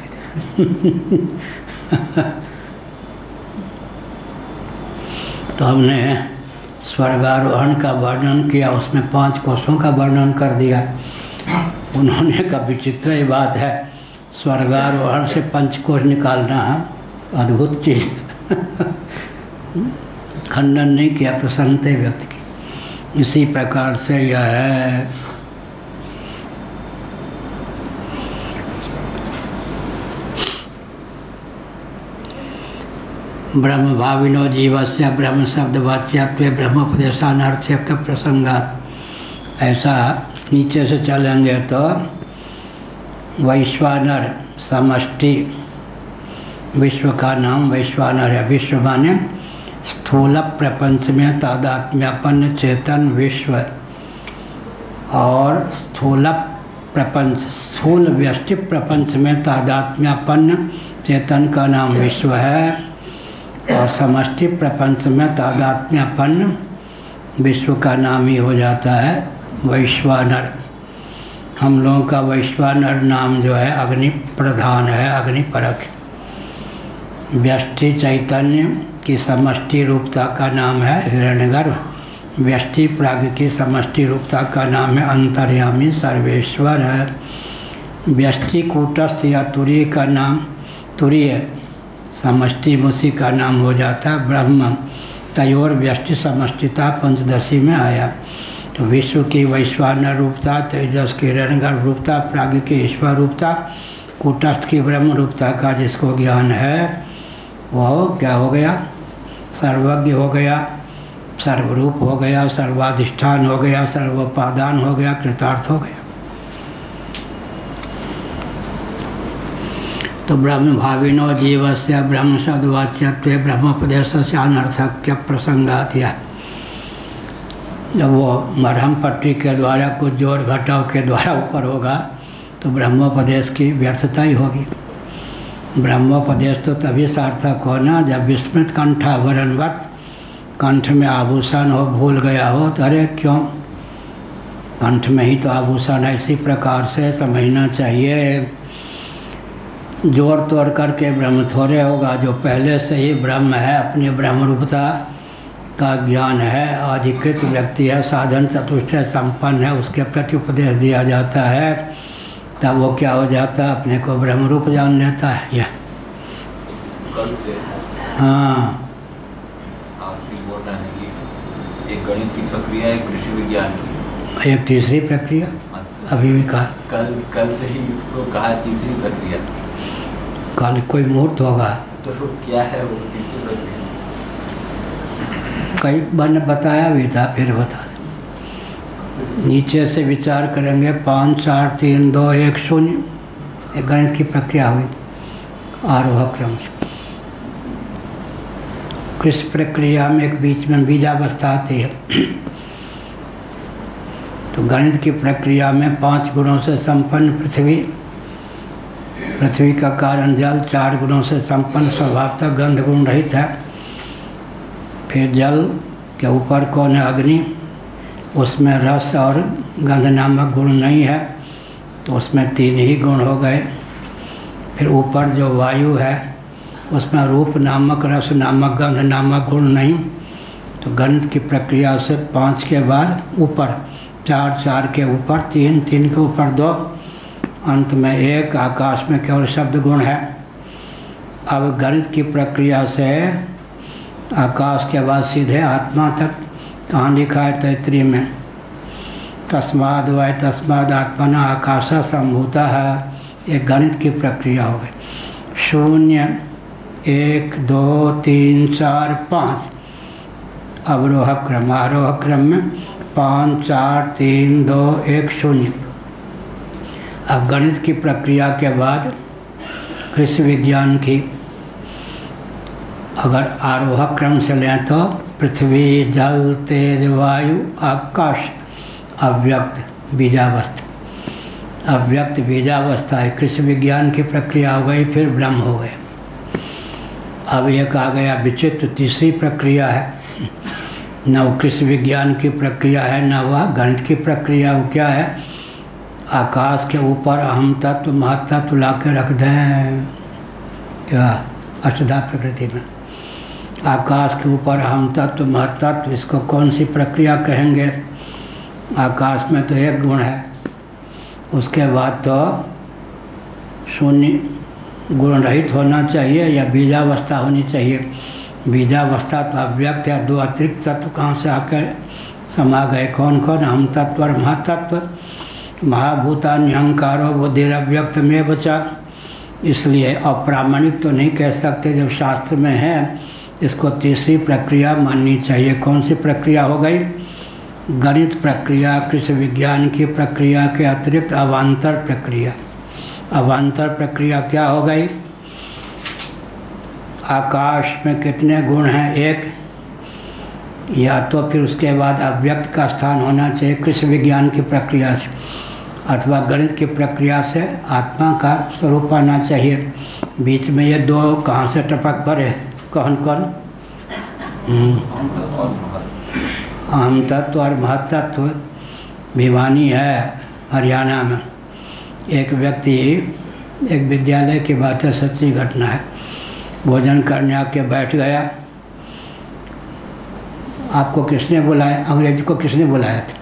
Speaker 1: तो हमने स्वर्गारोहण का वर्णन किया, उसमें 5 कोषों का वर्णन कर दिया। उन्होंने कहा विचित्र ही बात है, स्वर्गारोहण से 5 कोष निकालना है, अद्भुत चीज़। खंडन नहीं किया, प्रसन्नता व्यक्त की। इसी प्रकार से यह है ब्रह्म भाविनो जीवस्य ब्रह्म शब्द वाच्यत्वे ब्रह्मोपदेशानर्थ्य के प्रसंगात। ऐसा नीचे से चलेंगे तो वैश्वानर समष्टि, विश्व का नाम वैश्वानर है। विश्व माने स्थूल प्रपंच में तादात्म्यपन्न चेतन विश्व, और स्थूल प्रपंच स्थूल व्यष्टि प्रपंच में तादात्म्यपन्न चेतन का नाम विश्व है, और समष्टि प्रपंच में तादात्म्यपन्न विश्व का नाम ही हो जाता है वैश्वानर। हम लोगों का वैश्वानर नाम जो है अग्नि प्रधान है, अग्नि परक। व्यष्टि चैतन्य की समष्टि रूपता का नाम है हिरण्यगर्भ। व्यष्टि प्राज्ञ की समष्टि रूपता का नाम है अंतर्यामी सर्वेश्वर है। व्यष्टि कूटस्थ या तुरीय का नाम तुरीय समष्टि मुसी का नाम हो जाता है ब्रह्म। तयोर व्यष्टि समष्टिता पंचदशी में आया। तो विश्व की वैश्वानर रूपता, तेजस की हिरण्यगर्भ रूपता, प्राज्ञ की ईश्वर रूपता, कूटस्थ की ब्रह्म रूपता का जिसको ज्ञान है वह क्या हो गया? सर्वज्ञ हो गया, सर्वरूप हो गया, सर्वाधिष्ठान हो गया, सर्वोपादान हो गया, कृतार्थ हो गया। तो ब्रह्म भाविनो जीवस्य ब्रह्म शब्दवाच्यत्वे ब्रह्मोपदेशस्य अनर्थक्य प्रसंगात। जब वो मरहम पट्टी के द्वारा कुछ जोड़ घटाव के द्वारा ऊपर होगा तो ब्रह्मोपदेश की व्यर्थता ही होगी। ब्रह्मोपदेश तो तभी सार्थक होना जब विस्मृत कंठाभरणवत, कंठ में आभूषण हो, भूल गया हो तो अरे क्यों, कंठ में ही तो आभूषण है। इसी प्रकार से समझना चाहिए, जोड़ तोड़ करके ब्रह्म थोड़े होगा। जो पहले से ही ब्रह्म है, अपनी ब्रह्म रूपता का ज्ञान है, अधिकृत व्यक्ति है, साधन चतुष्टय संपन्न है, उसके प्रति उपदेश दिया जाता है, तब वो क्या हो जाता है? अपने को ब्रह्म रूप जान लेता है। यह
Speaker 2: कल से
Speaker 1: हाँ,
Speaker 2: आप बोल रहे हैं कि एक गणित की प्रक्रिया है, कृषि विज्ञान की
Speaker 1: एक तीसरी प्रक्रिया अभी भी कहा।
Speaker 2: कल से ही इसको कहा तीसरी प्रक्रिया।
Speaker 1: कल कोई मुहूर्त होगा
Speaker 2: तो क्या है वो तीसरी प्रक्रिया?
Speaker 1: कई बार बताया भी था, फिर बता। नीचे से विचार करेंगे 5 4 3 2 1 0, एक गणित की प्रक्रिया हुई आरोह क्रम से। कृषि प्रक्रिया में एक बीच में बीजावस्था आती है। तो गणित की प्रक्रिया में 5 गुणों से संपन्न पृथ्वी, पृथ्वी का कारण जल, 4 गुणों से संपन्न स्वभावतः गंध गुण रहित है। फिर जल के ऊपर कौन है? अग्नि, उसमें रस और गंध नामक गुण नहीं है, तो उसमें 3 ही गुण हो गए। फिर ऊपर जो वायु है उसमें रूप नामक, रस नामक, गंध नामक गुण नहीं। तो गणित की प्रक्रिया से 5 के बाद ऊपर 4, 4 के ऊपर 3, 3 के ऊपर 2, अंत में 1। आकाश में केवल शब्द गुण है। अब गणित की प्रक्रिया से आकाश के बाद सीधे आत्मा तक। कहाँ लिखा है? तैत्रीय में, तस्माद वै तस्माद आत्मना आकाश संभूता है। एक गणित की प्रक्रिया हो गई। 0 1 2 3 4 5 अवरोह क्रम। आरोह क्रम में 5 4 3 2 1 0। अब गणित की प्रक्रिया के बाद कृषि विज्ञान की अगर आरोह क्रम से लें तो पृथ्वी, जल, तेज, वायु, आकाश, अव्यक्त बीजावस्था। अव्यक्त बीजावस्था है। कृषि विज्ञान की प्रक्रिया हो गई, फिर ब्रह्म हो गए। अब एक आ गया विचित्र तीसरी प्रक्रिया है, न वो कृषि विज्ञान की प्रक्रिया है न वह गणित की प्रक्रिया। वो क्या है? आकाश के ऊपर अहम तत्व महत्त्व ला के रख दें। क्या? अष्टधा प्रकृति में आकाश के ऊपर अहम तत्व महत्त्व, इसको कौन सी प्रक्रिया कहेंगे? आकाश में तो एक गुण है, उसके बाद तो शून्य गुण रहित होना चाहिए या बीजावस्था होनी चाहिए। बीजावस्था तो अव्यक्त है, दो अतिरिक्त तत्व कहाँ से आकर समा गए? कौन कौन? अहम तत्व और महतत्व। महाभूतानि अहंकारो बुद्धिरव्यक्त में बचा। इसलिए अप्रामाणिक तो नहीं कह सकते, जब शास्त्र में है इसको तीसरी प्रक्रिया माननी चाहिए। कौन सी प्रक्रिया हो गई? गणित प्रक्रिया, कृषि विज्ञान की प्रक्रिया के अतिरिक्त अवान्तर प्रक्रिया। अवान्तर प्रक्रिया क्या हो गई? आकाश में कितने गुण हैं? एक, या तो फिर उसके बाद अव्यक्त का स्थान होना चाहिए कृषि विज्ञान की प्रक्रिया से, अथवा गणित की प्रक्रिया से आत्मा का स्वरूप आना चाहिए। बीच में ये दो कहाँ से टपक पड़े? कौन कौन? अहम तत्व और महत्त्व। भिवानी है हरियाणा में, एक व्यक्ति, एक विद्यालय की बात है, सच्ची घटना है, भोजन करने आके बैठ गया। आपको किसने बुलाया? अंग्रेजी को किसने बुलाया था?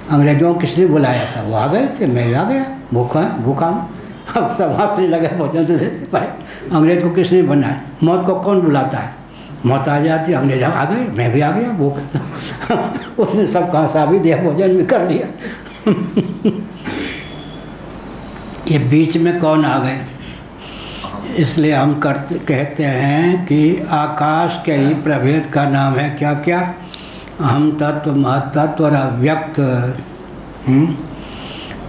Speaker 1: अंग्रेजों को किसने बुलाया था? वो आ गए थे, मैं आ गया, भूखा हूँ। अब सब हाथ नहीं लगे भोजन से पड़े। अंग्रेज को किसने बनाया? मौत को कौन बुलाता है? मौत आ जाती, अंग्रेज आ गए, मैं भी आ गया, भूख। उसने सब कहा भी दिया, भोजन भी कर लिया। ये बीच में कौन आ गए? इसलिए हम कहते हैं कि आकाश के ही प्रभेद का नाम है क्या क्या? अहम तत्व, महत्त्व और अव्यक्त।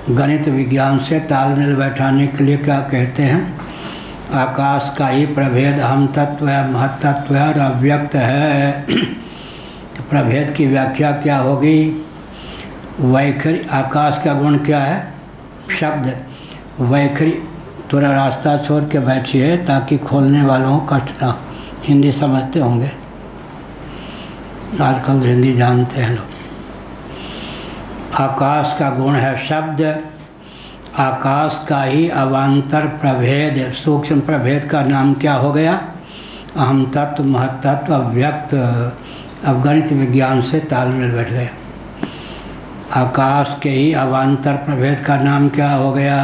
Speaker 1: गणित विज्ञान से तालमेल बैठाने के लिए क्या कहते हैं? आकाश का ही प्रभेद अहम तत्व है, महत्त्व है और अव्यक्त है। प्रभेद की व्याख्या क्या होगी? वैखरी। आकाश का गुण क्या है? शब्द। वैखरी। थोड़ा रास्ता छोड़ के बैठिए ताकि खोलने वालों को कष्ट ना। हिंदी समझते होंगे, आजकल हिंदी जानते हैं लोग। आकाश का गुण है शब्द। आकाश का ही अवान्तर प्रभेद, सूक्ष्म प्रभेद का नाम क्या हो गया? अहम तत्व, महत्त्व, अव्यक्त। अब गणित विज्ञान से तालमेल बैठ गया। आकाश के ही अवान्तर प्रभेद का नाम क्या हो गया?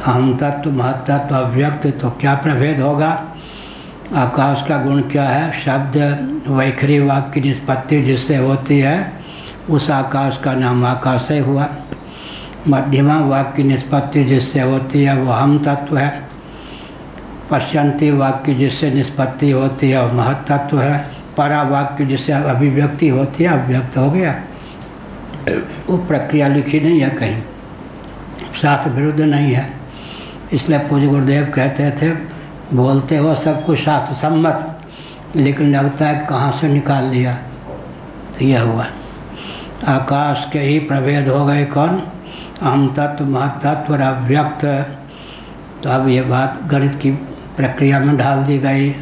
Speaker 1: अहम तत्व, महत्त्व, अव्यक्त। तो क्या प्रभेद होगा? आकाश का गुण क्या है? शब्द। वैखरी वाक्य की निष्पत्ति जिससे होती है उस आकाश का नाम आकाश ही हुआ। मध्यमा वाक्य की निष्पत्ति जिससे होती है वो अहम तत्व है। पश्यंती वाक्य जिससे निष्पत्ति होती है वो महत्त्व है। परा वाक्य जिससे अभिव्यक्ति होती है अव्यक्त हो गया। वो प्रक्रिया लिखी नहीं है कहीं, शास्त्र विरुद्ध नहीं है। इसलिए पूज्य गुरुदेव कहते थे बोलते हो सब कुछ शास्त्र सम्मत, लेकिन लगता है कहाँ से निकाल लिया। तो यह हुआ। आकाश के ही प्रभेद हो गए कौन? अहम तत्व, महत्त्व और अव्यक्त। तो अब ये बात गणित की प्रक्रिया में ढाल दी गई।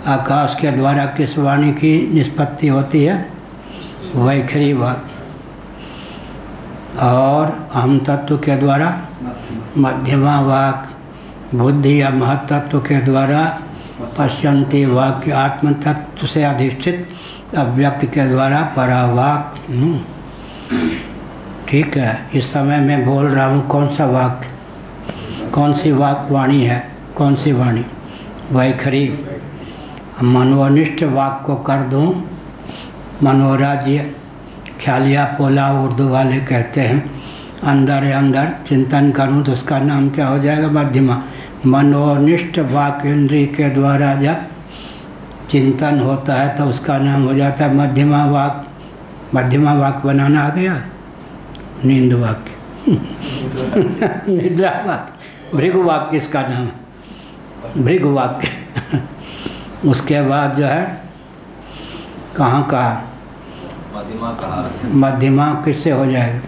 Speaker 1: आकाश के द्वारा किस वाणी की निष्पत्ति होती है? वैखरी वाक्य। और अहम तत्व के द्वारा मध्यमा वाक्य। बुद्धि या महत्त्व के द्वारा पश्यंती वाक्य। आत्म तत्व से अधिष्ठित अव्यक्त के द्वारा परावाक। ठीक है। इस समय मैं बोल रहा हूँ कौन सा वाक्य, कौन सी वाणी है? कौन सी वाणी? वैखरी। मनोनिष्ठ वाक्य को कर दूँ मनोराज्य। ख्यालिया पोला उर्दू वाले कहते हैं अंदर है अंदर चिंतन करूँ तो उसका नाम क्या हो जाएगा? मध्यमा। मनोनिष्ठ वाक्य इंद्रिय के द्वारा जब चिंतन होता है तो उसका नाम हो जाता है मध्यमा वाक्य। मध्यमा वाक्य बनाना आ गया। नींद वाक्य निद्रा वाक्य। भृगु वाक्य इसका नाम है, भृगु वाक्य। उसके बाद जो है कहाँ का? मध्यमा किससे हो जाएगा?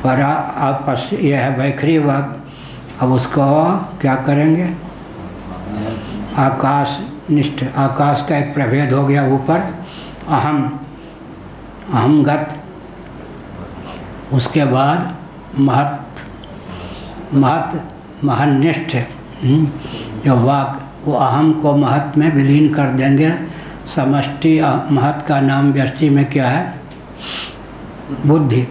Speaker 1: परा। आप यह है वैखरी वाक्य। अब उसको क्या करेंगे? आकाश निष्ठ, आकाश का एक प्रभेद हो गया ऊपर, अहमगत। उसके बाद महन्निष्ठ, जो वाक, वो अहम को महत में विलीन कर देंगे। समष्टि महत का नाम व्यष्टि में क्या है? बुद्धि।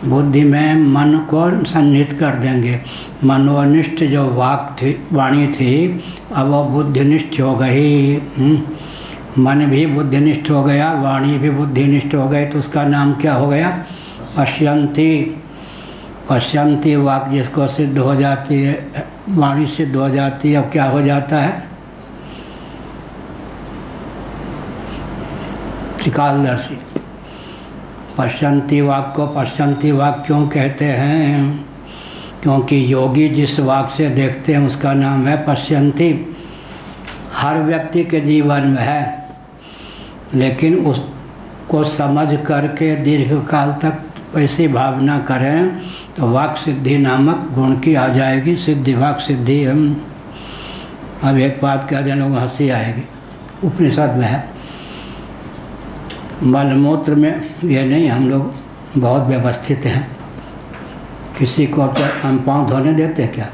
Speaker 1: बुद्धि में मन को सन्निहित कर देंगे। मनोनिष्ठ जो वाक थी, वाणी थी, अब वो बुद्धिनिष्ठ हो गई। मन भी बुद्धिनिष्ठ हो गया, वाणी भी बुद्धिनिष्ठ हो गई, तो उसका नाम क्या हो गया? पश्यन्ति। पश्यन्ति वाक जिसको सिद्ध हो जाती है, वाणी सिद्ध हो जाती है, अब क्या हो जाता है? त्रिकालदर्शी। पश्यन्ति वाक को पश्यन्ति वाक क्यों कहते हैं? क्योंकि योगी जिस वाक से देखते हैं उसका नाम है पश्यन्ति। हर व्यक्ति के जीवन में है, लेकिन उसको समझ करके दीर्घ काल तक वैसी भावना करें तो वाक सिद्धि नामक गुण की आ जाएगी। सिद्धि वाक सिद्धि। हम अब एक बात कह देने को हंसी आएगी, उपनिषद में है। मलमूत्र में ये नहीं, हम लोग बहुत व्यवस्थित हैं। किसी को तो हम पाँव धोने देते क्या?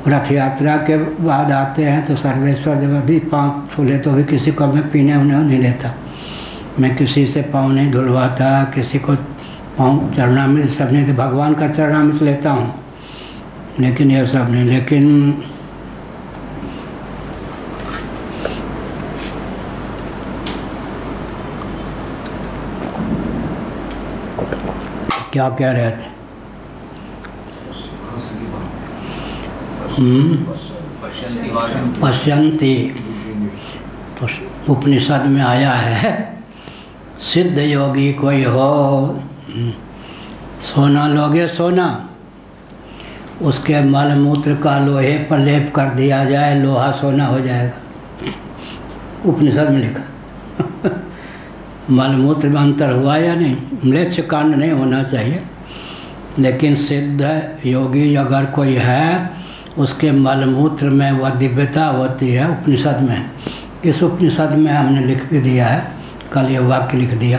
Speaker 1: रथ यात्रा के बाद आते हैं तो सर्वेश्वर जबरदस्ती पाँव छूले तो भी किसी को मैं पीने उन्हें नहीं देता। मैं किसी से पाँव नहीं धुलवाता, किसी को पाँव चरणामृत सब नहीं, तो भगवान का चरणामृत लेता हूँ, लेकिन ये सब नहीं। लेकिन क्या कह रहे थे? पश्यन्ति। तो उपनिषद में आया है, सिद्ध योगी कोई हो, सोना लोगे सोना, उसके मल मूत्र का लोहे पर लेप कर दिया जाए, लोहा सोना हो जाएगा। उपनिषद में लिखा। मलमूत्र में अंतर हुआ या नहीं? म्लेच्छ कांड नहीं होना चाहिए, लेकिन सिद्ध योगी अगर कोई है, उसके मलमूत्र में वह दिव्यता होती है। उपनिषद में, इस उपनिषद में हमने लिख भी दिया है, कल ये वाक्य लिख दिया।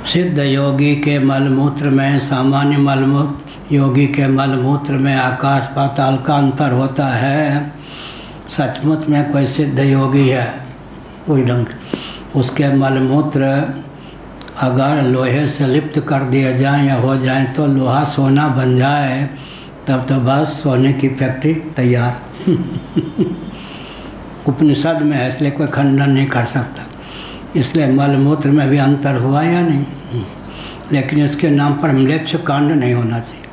Speaker 1: सिद्ध योगी के मलमूत्र में, सामान्य मलमूत्र योगी के मलमूत्र में आकाश पाताल का अंतर होता है। सचमुच में कोई सिद्ध योगी है, कोई ढंग, उसके मलमूत्र अगर लोहे से लिप्त कर दिए जाएं या हो जाएं तो लोहा सोना बन जाए, तब तो बस सोने की फैक्ट्री तैयार। उपनिषद में है, इसलिए कोई खंडन नहीं कर सकता। इसलिए मलमूत्र में भी अंतर हुआ या नहीं, लेकिन इसके नाम पर म्लेच्छ कांड नहीं होना चाहिए।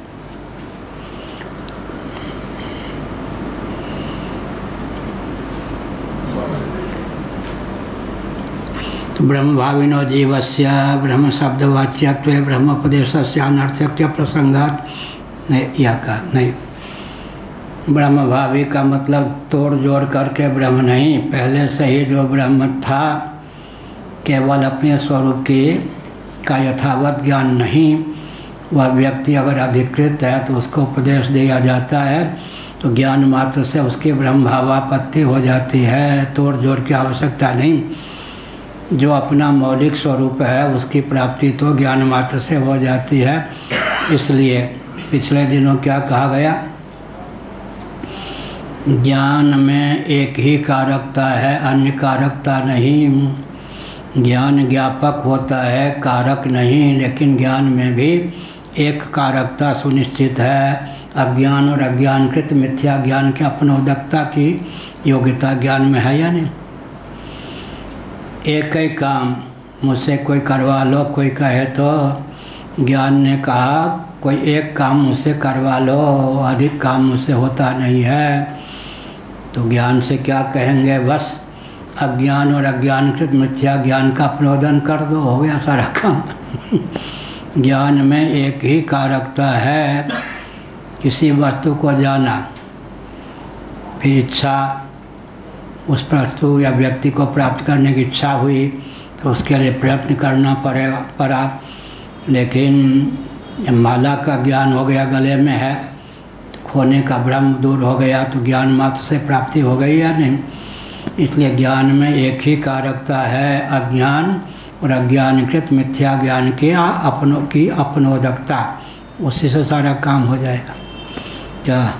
Speaker 1: तो ब्रह्मभाविनो जीवस्य ब्रह्म शब्दवाच्यत्वे ब्रह्मोपदेशस्य अनर्थक्य प्रसंगात यह का नहीं। ब्रह्मभावी का मतलब तोड़ जोड़ करके ब्रह्म नहीं, पहले से ही जो ब्रह्म था, केवल अपने स्वरूप की का यथावत ज्ञान नहीं। वह व्यक्ति अगर अधिकृत है तो उसको उपदेश दिया जाता है, तो ज्ञान मात्र से उसकी ब्रह्मभावापत्ति हो जाती है, तोड़ जोड़ की आवश्यकता नहीं। जो अपना मौलिक स्वरूप है उसकी प्राप्ति तो ज्ञान मात्र से हो जाती है। इसलिए पिछले दिनों क्या कहा गया? ज्ञान में एक ही कारकता है, अन्य कारकता नहीं। ज्ञान ज्ञापक होता है, कारक नहीं, लेकिन ज्ञान में भी एक कारकता सुनिश्चित है। अज्ञान और अज्ञानकृत मिथ्या ज्ञान की अपनोदकता की योग्यता ज्ञान में है या नहीं? एक ही काम मुझसे कोई करवा लो, कोई कहे तो ज्ञान ने कहा कोई एक काम मुझसे करवा लो, अधिक काम मुझसे होता नहीं है। तो ज्ञान से क्या कहेंगे? बस अज्ञान और अज्ञानकृत मिथ्या ज्ञान का अपनोदन कर दो, हो गया सारा काम। ज्ञान में एक ही कारकता है, किसी वस्तु को जाना, फिर इच्छा, उस वस्तु या व्यक्ति को प्राप्त करने की इच्छा हुई तो उसके लिए प्रयत्न करना पड़ा, लेकिन माला का ज्ञान हो गया, गले में है, खोने का भ्रम दूर हो गया, तो ज्ञान मात्र से प्राप्ति हो गई या नहीं। इसलिए ज्ञान में एक ही कारकता है, अज्ञान और अज्ञानकृत मिथ्या ज्ञान के अपनोदकता, उसी से सारा काम हो जाएगा। क्या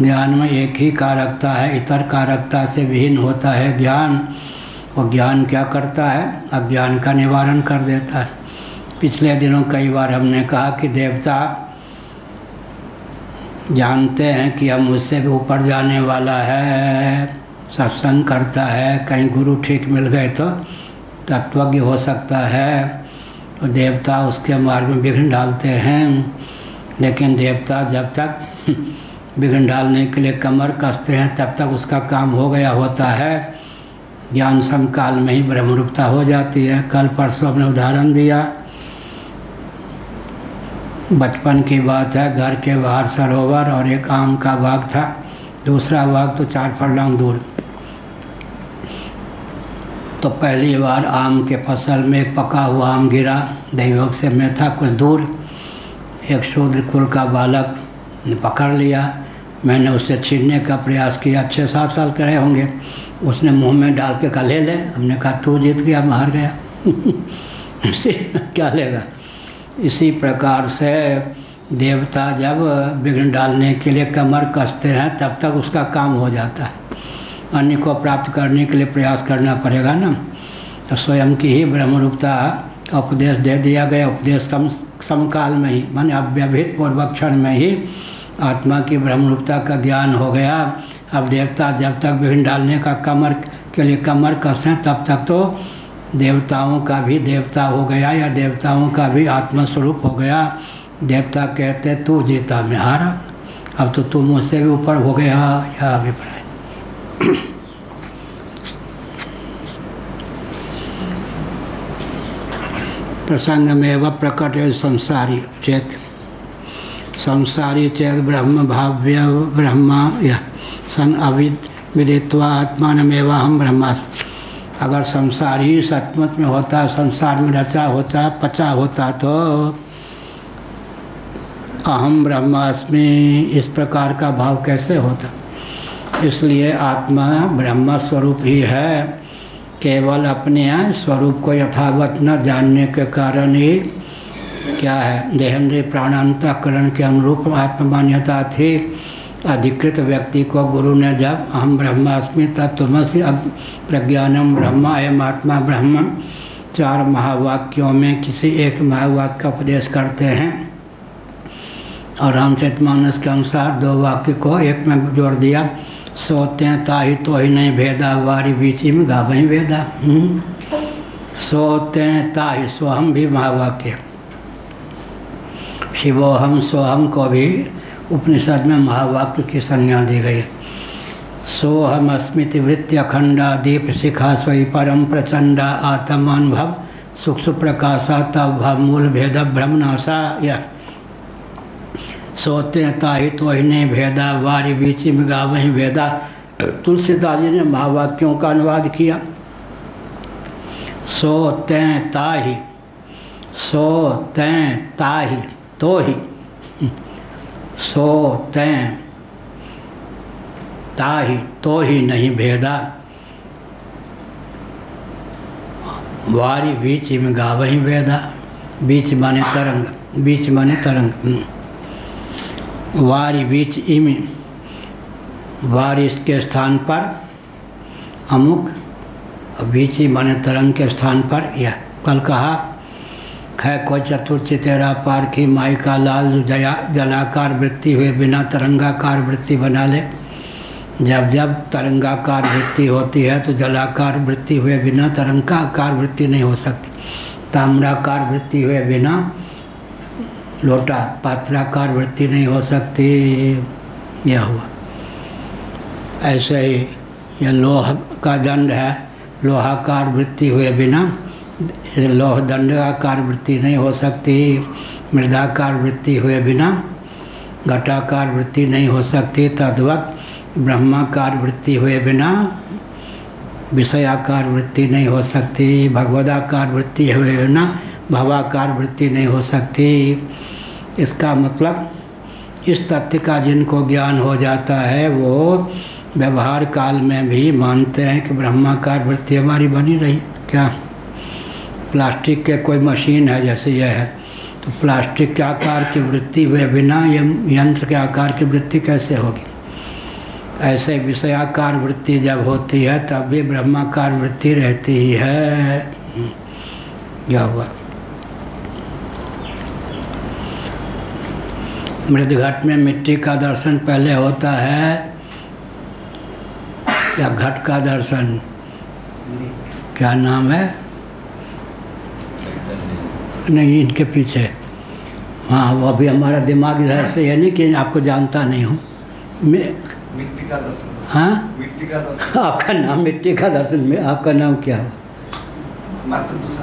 Speaker 1: ज्ञान में एक ही कारकता है, इतर कारकता से विहीन होता है ज्ञान, और ज्ञान क्या करता है, अज्ञान का निवारण कर देता है। पिछले दिनों कई बार हमने कहा कि देवता जानते हैं कि हम मुझसे भी ऊपर जाने वाला है, सत्संग करता है, कहीं गुरु ठीक मिल गए तो तत्वज्ञ हो सकता है, तो देवता उसके मार्ग में विघ्न डालते हैं। लेकिन देवता जब तक विघ्न डालने के लिए कमर कसते हैं तब तक उसका काम हो गया होता है। ज्ञान समकाल में ही ब्रह्मरूपता हो जाती है। कल परसों हमने उदाहरण दिया, बचपन की बात है, घर के बाहर सरोवर और एक आम का बाग था, दूसरा बाग तो 4 फरलांग दूर। तो पहली बार आम के फसल में एक पका हुआ आम गिरा, दैवयोग से मैं था कुछ दूर, एक शूद्र कुल का बालक ने पकड़ लिया। मैंने उससे छीनने का प्रयास किया, 6-7 साल के रहे होंगे। उसने मुंह में डाल के कहा ले ले, हमने कहा तू जीत गया, मैं हार गया। क्या लेगा। इसी प्रकार से देवता जब विघ्न डालने के लिए कमर कसते हैं तब तक उसका काम हो जाता है। अन्य को प्राप्त करने के लिए प्रयास करना पड़ेगा ना। तो स्वयं की ही ब्रह्मरूपता का उपदेश दे दिया गया। उपदेश समकाल में ही, माने अव्यवहित पूर्वक क्षण में ही आत्मा की ब्रह्मरूपता का ज्ञान हो गया। अब देवता जब तक विघ्न डालने का कमर के लिए कमर कसें तब तक तो देवताओं का भी देवता हो गया, या देवताओं का भी आत्मस्वरूप हो गया। देवता कहते तू जीता मैं हारा, अब तो तू मुझसे भी ऊपर हो गया, यह अभिप्राय। प्रसंग में व प्रकट संसारी चेत, संसारी चेत ब्रह्म भाव्य ब्रह्मा या सन अविदित्वा आत्मानमेव हम ब्रह्मास्मि। अगर संसार ही सचमुच में होता, संसार में रचा होता, पचा होता, तो अहम ब्रह्मास्मि इस प्रकार का भाव कैसे होता। इसलिए आत्मा ब्रह्म स्वरूप ही है। केवल अपने स्वरूप को यथावत न जानने के कारण ही क्या है, देहेंद्रिय प्राणांतकरण के अनुरूप आत्ममान्यता थी। अधिकृत व्यक्ति को गुरु ने जब अहम ब्रह्मास्मि तत्त्वमसि प्रज्ञानम ब्रह्म अयम आत्मा ब्रह्म 4 महावाक्यों में किसी एक महावाक्य का उपदेश करते हैं, और रामचरितमानस के अनुसार 2 वाक्य को एक में जोड़ दिया। सोते ताहि तो ही नहीं भेदा, वारी बीची में गावहीं वेदा। सोते ताहि, सोहम भी महावाक्य, शिवोहम सोहम को भी उपनिषद में महावाक्य की संज्ञा दी गई। सोहम अस्मिति वृत्ति अखंडा दीप शिखा स्वयं परम प्रचंडा आत्मानुभव सुख सुप्रकाशा तब भाव मूल भेद भ्रमनाशा। या सोते ताहि तो ही नहीं भेदा, वारी बीची में गावहीं वेदा। तुलसीदास जी ने महावाक्यों का अनुवाद किया। सोते ताहि, सोते ताहि तो ही, सोते ताहि तो ही नहीं भेदा, वारी बीच में गावहीं वेदा। बीच माने तरंग, बीच माने तरंग। वारी बीच इम, बारिश के स्थान पर अमुक, बीची माने तरंग के स्थान पर यह। कल कहा है कोई चतुर्थी तेरा पार की माई का लाल जलाकार वृत्ति हुए बिना तरंगाकार वृत्ति बना ले। जब जब तरंगाकार वृत्ति होती है तो जलाकार वृत्ति हुए बिना तरंगाकार वृत्ति नहीं हो सकती। ताम्राकार वृत्ति हुए बिना लोटा पात्राकार वृत्ति नहीं हो सकती। यह हुआ। ऐसे ही यह लोह का दंड है, लोहाकार वृत्ति हुए बिना लोह दंडाकार वृत्ति नहीं हो सकती। मृदाकार वृत्ति हुए बिना घटाकार वृत्ति नहीं हो सकती। तद्वत ब्रह्माकार वृत्ति हुए बिना विषयाकार वृत्ति नहीं हो सकती। भगवदाकार वृत्ति हुए बिना भवाकार वृत्ति नहीं हो सकती। इसका मतलब इस तथ्य का जिनको ज्ञान हो जाता है वो व्यवहार काल में भी मानते हैं कि ब्रह्माकार वृत्ति हमारी बनी रही। क्या प्लास्टिक के कोई मशीन है जैसे यह है, तो प्लास्टिक के आकार की वृत्ति हुए बिना ये यंत्र के आकार की वृत्ति कैसे होगी? ऐसे विषयाकार वृत्ति जब होती है तब भी ब्रह्माकार वृत्ति रहती ही है। क्या हुआ? मृदघट में मिट्टी का दर्शन पहले होता है या घट का दर्शन? क्या नाम है? नहीं, इनके पीछे। हाँ, वो अभी हमारा दिमाग इधर से है नहीं कि आपको जानता नहीं हूँ।
Speaker 4: मिट्टी का दर्शन।
Speaker 1: हाँ,
Speaker 4: मिट्टी का दर्शन।
Speaker 1: आपका नाम मिट्टी का दर्शन में, आपका नाम क्या हुआ?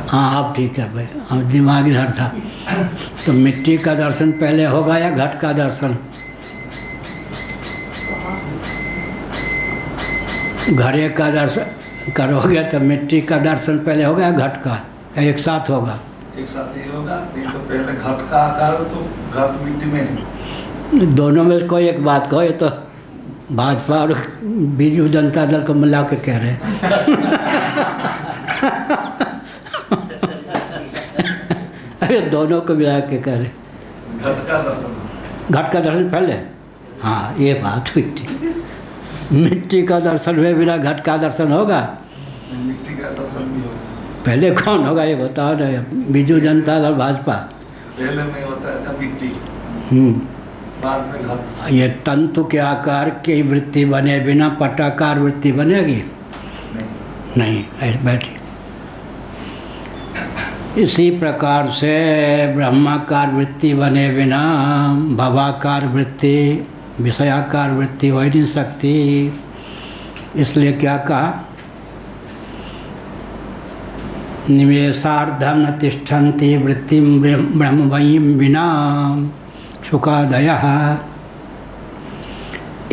Speaker 1: हाँ, आप ठीक है भाई, अब दिमाग इधर था। तो मिट्टी का दर्शन पहले होगा या घट का दर्शन? घड़े का दर्शन करोगे तो मिट्टी का दर्शन पहले होगा या घट का? एक साथ होगा?
Speaker 4: एक साथ ही होगा। नहीं तो पहले घट का आकार तो घट मिट्टी में है।
Speaker 1: दोनों में कोई एक बात कहो, ये तो भाजपा और बीजू जनता दल को मिला के कह रहे हैं। अरे दोनों को मिला के कह रहे।
Speaker 4: घट का दर्शन।
Speaker 1: घट का दर्शन पहले? हाँ, ये बात हुई थी। मिट्टी का दर्शन हुए बिना घट का दर्शन होगा?
Speaker 4: मिट्टी का दर्शन भी होगा।
Speaker 1: पहले कौन होगा ये बताओ ना? बीजू जनता दल भाजपा?
Speaker 4: पहले में होता था मिट्टी, बाद में घट।
Speaker 1: ये तंतु के आकार की वृत्ति बने बिना पटाकार वृत्ति बनेगी? नहीं, ऐसे बैठी। इसी प्रकार से ब्रह्माकार वृत्ति बने बिना भवाकार वृत्ति, विषयाकार वृत्ति हो ही नहीं सकती। इसलिए क्या कहा? निवेशार्धम न तिष्ठन्ति वृत्तिम ब्रह्मवयीं विना शुकादयः।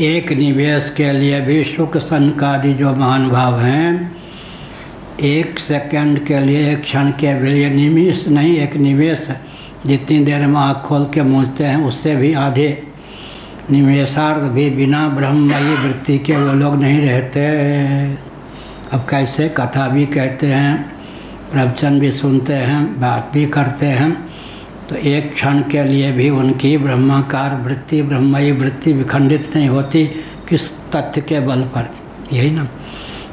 Speaker 1: एक निवेश के लिए भी शुक सनकादि जो महान भाव हैं, एक सेकंड के लिए, एक क्षण के लिए, निमिष नहीं, एक निवेश जितनी देर में आँख खोल के मूझते हैं उससे भी आधे निवेशार्थ भी बिना ब्रह्ममयी वृत्ति के वो लोग नहीं रहते। अब कैसे? कथा भी कहते हैं, प्रवचन भी सुनते हैं, बात भी करते हैं, तो एक क्षण के लिए भी उनकी ब्रह्माकार वृत्ति, ब्रह्ममयी वृत्ति विखंडित नहीं होती। किस तथ्य के बल पर? यही ना,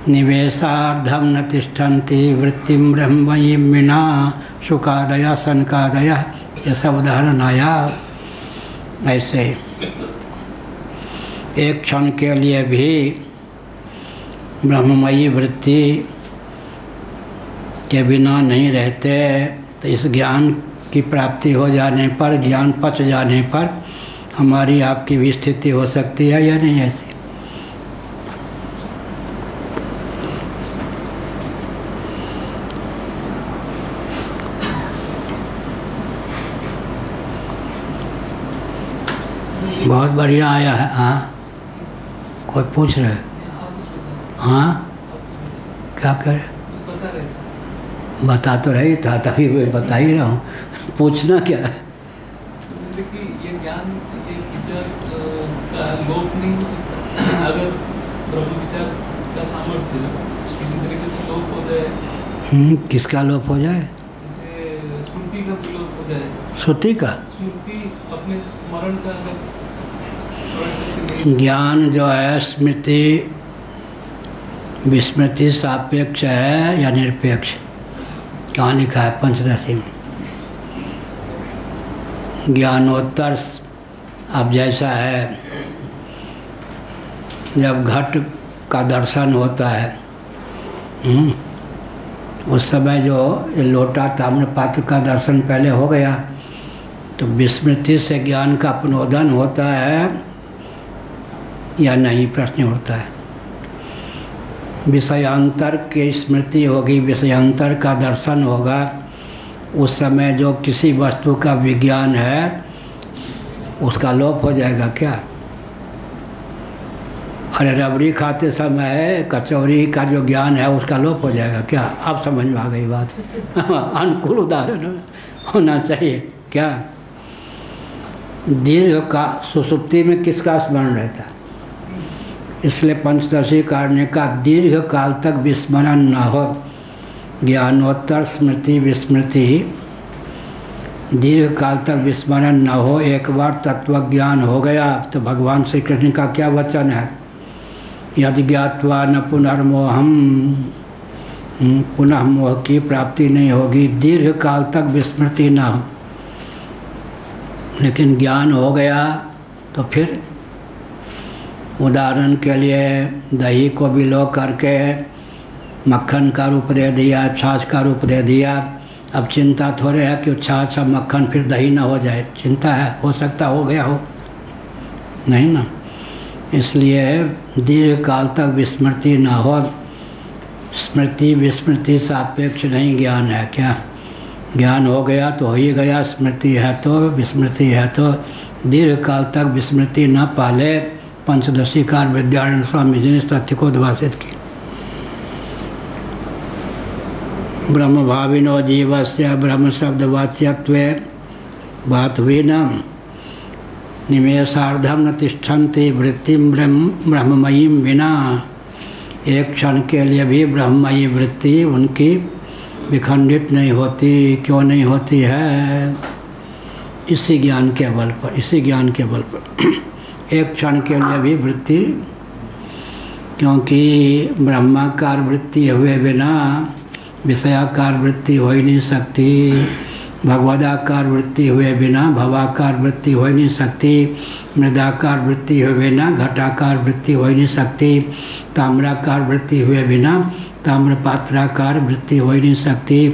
Speaker 1: निवेशार्धम न तिष्ठन्ति वृत्तिम ब्रह्ममयीं विना शुकादय सनकादय। ये सब उदाहरण आया। ऐसे एक क्षण के लिए भी ब्रह्ममयी वृत्ति के बिना नहीं रहते। तो इस ज्ञान की प्राप्ति हो जाने पर, ज्ञान पच जाने पर हमारी आपकी भी स्थिति हो सकती है या नहीं? ऐसी बहुत बढ़िया आया है। हाँ, कोई पूछ रहे? हाँ, क्या करे? बता तो रही था, तभी मैं बता ही रहा हूँ। पूछना क्या है?
Speaker 5: ये ज्ञान, ये विचार का लोप नहीं हो सकता अगर ब्रह्म विचार का सामर्थ्य किसी तरीके से लोप हो जाए।
Speaker 1: किसका लोप हो जाए?
Speaker 5: जैसे स्मृति का लोप हो जाए।
Speaker 1: श्रुति का?
Speaker 5: स्मृति अपने स्मरण का अगर
Speaker 1: ज्ञान जो है स्मृति विस्मृति सापेक्ष है या निरपेक्ष? कहाँ लिखा है पंचदशी में? ज्ञानोत्तर। अब जैसा है, जब घट का दर्शन होता है, उस समय जो लोटा ताम्र पात्र का दर्शन पहले हो गया, तो विस्मृति से ज्ञान का पुनोदन होता है या नहीं? प्रश्न उठता है। विषयांतर की स्मृति होगी, विषयांतर का दर्शन होगा, उस समय जो किसी वस्तु का विज्ञान है उसका लोप हो जाएगा क्या? अरे रबड़ी खाते समय कचौरी का जो ज्ञान है उसका लोप हो जाएगा क्या? अब समझ में आ गई बात। अनुकूल उदाहरण होना चाहिए क्या? दीर्घ का सुसुप्ति में किसका स्मरण रहता है? इसलिए पंचदशी कारण का दीर्घ काल तक विस्मरण न हो, ज्ञानोत्तर स्मृति विस्मृति, दीर्घ काल तक विस्मरण न हो। एक बार तत्व ज्ञान हो गया तो भगवान श्री कृष्ण का क्या वचन है? यदि ज्ञात्वा न पुनर्मोहम, पुनः मोह की प्राप्ति नहीं होगी, दीर्घ काल तक विस्मृति न हो। लेकिन ज्ञान हो गया तो फिर उदाहरण के लिए दही को बिलो करके मक्खन का रूप दे दिया, छाछ का रूप दे दिया। अब चिंता थोड़े है कि छाछ और मक्खन फिर दही ना हो जाए, चिंता है, हो सकता हो गया हो, नहीं ना। इसलिए दीर्घ काल तक विस्मृति न हो। स्मृति विस्मृति सापेक्ष नहीं ज्ञान है क्या? ज्ञान हो गया तो हो ही गया, स्मृति है तो विस्मृति है तो दीर्घ काल तक विस्मृति न पाले। पंचदशी कार विद्यारण्य स्वामी जी ने इस तथ्य को उद्भाषित की। ब्रह्म भाविनो जीवस्य ब्रह्म शब्दवाच्यत्वे बात हुई न निमेषार्धम न तिष्ठन्ति वृत्तिम ब्रह्ममयीम विना। एक क्षण के लिए भी ब्रह्ममयी वृत्ति उनकी विखंडित नहीं होती। क्यों नहीं होती है? इसी ज्ञान के बल पर, इसी ज्ञान के बल पर एक क्षण के लिए भी वृत्ति, क्योंकि ब्रह्माकार वृत्ति हुए बिना विषयाकार वृत्ति हो ही नहीं सकती। भगवदाकार वृत्ति हुए बिना भवाकार वृत्ति हो ही नहीं सकती। मृदाकार वृत्ति हुए बिना घटाकार वृत्ति हो ही नहीं सकती। ताम्राकार वृत्ति हुए बिना ताम्रपात्राकार वृत्ति हो ही नहीं सकती।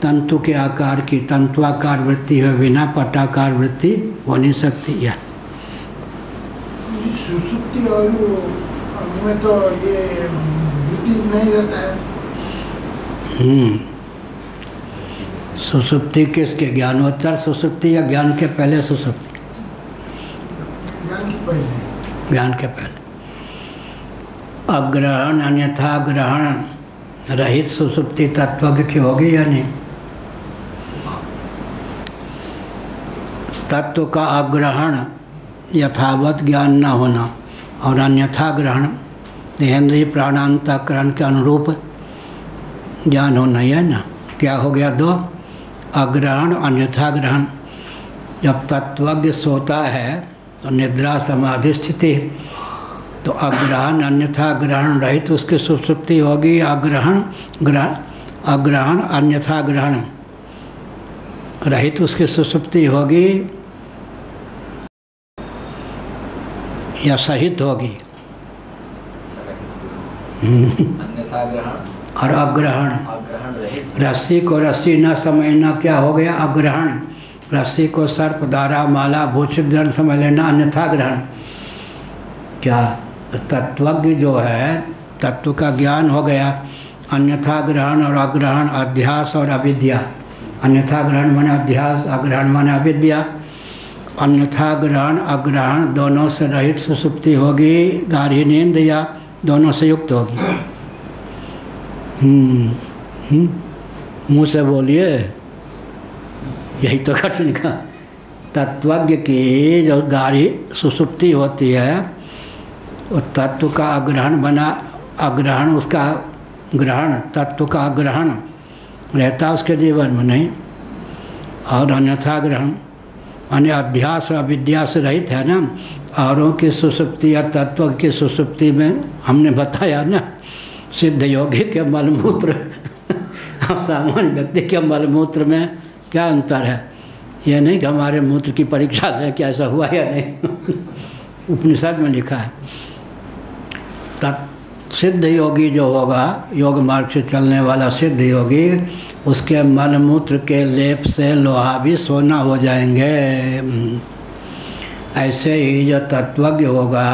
Speaker 1: तंतु के आकार की तंतुआकार वृत्ति हुए बिना पटाकार वृत्ति हो नहीं सकती। या
Speaker 3: सुसुप्ति और में तो ये वृत्ति नहीं रहता है।
Speaker 1: सुसुप्ति किसके? ज्ञानोत्तर सुसुप्ति या ज्ञान के पहले सुसुप्ति?
Speaker 3: ज्ञान के पहले।
Speaker 1: ज्ञान के पहले। अग्रहण अन्यथा ग्रहण रहित सुसुप्ति तत्व की होगी या नहीं? तत्व का अग्रहण यथावत ज्ञान न होना और अन्यथा ग्रहण देहेंद्रीय प्राणांतकरण के अनुरूप ज्ञान होना ही है ना। क्या हो गया? दो, अग्रहण अन्यथा ग्रहण। जब तत्वज्ञ सोता है तो निद्रा समाधि स्थिति, तो अग्रहण अन्यथा ग्रहण रहित तो उसकी सुसुप्ति होगी। अग्रहण अन्यथा ग्रहण रहित तो उसकी सुसुप्ति होगी या सहित होगी?
Speaker 2: अन्यथा ग्रहण
Speaker 1: और अग्रहण।
Speaker 2: अग्रहण रहित।
Speaker 1: रस्सी को रस्सी न समझना क्या हो गया? अग्रहण। रस्सी को सर्प धारा माला भूषित समझ लेना अन्यथा ग्रहण। क्या? तत्वज्ञ जो है तत्व का ज्ञान हो गया। अन्यथा ग्रहण और अग्रहण, अध्यास और अविद्या। अन्यथा ग्रहण माने अध्यास, अग्रहण माने अविद्या। अन्यथा ग्रहण अग्रहण दोनों से रहित सुसुप्ति होगी। गाढ़ी नींद या दोनों से युक्त होगी। मुँह से बोलिए, यही तो कठिन का। तत्वज्ञ की जो गाढ़ी सुसुप्ति होती है वो तत्व का अग्रहण बना, अग्रहण उसका ग्रहण, तत्व का अग्रहण रहता उसके जीवन में नहीं। और अन्यथा ग्रहण माने अध्यास और अविद्या से रहित है ना। औरों की सुसुप्ति या तत्व की सुसुप्ति में हमने बताया ना, सिद्ध योगी के मलमूत्र और सामान्य व्यक्ति के मलमूत्र में क्या अंतर है। ये नहीं कि हमारे मूत्र की परीक्षा है कि ऐसा हुआ या नहीं। उपनिषद में लिखा है। सिद्ध योगी जो होगा, योग मार्ग से चलने वाला सिद्ध योगी, उसके मलमूत्र के लेप से लोहा भी सोना हो जाएंगे। ऐसे ही जो तत्वज्ञ होगा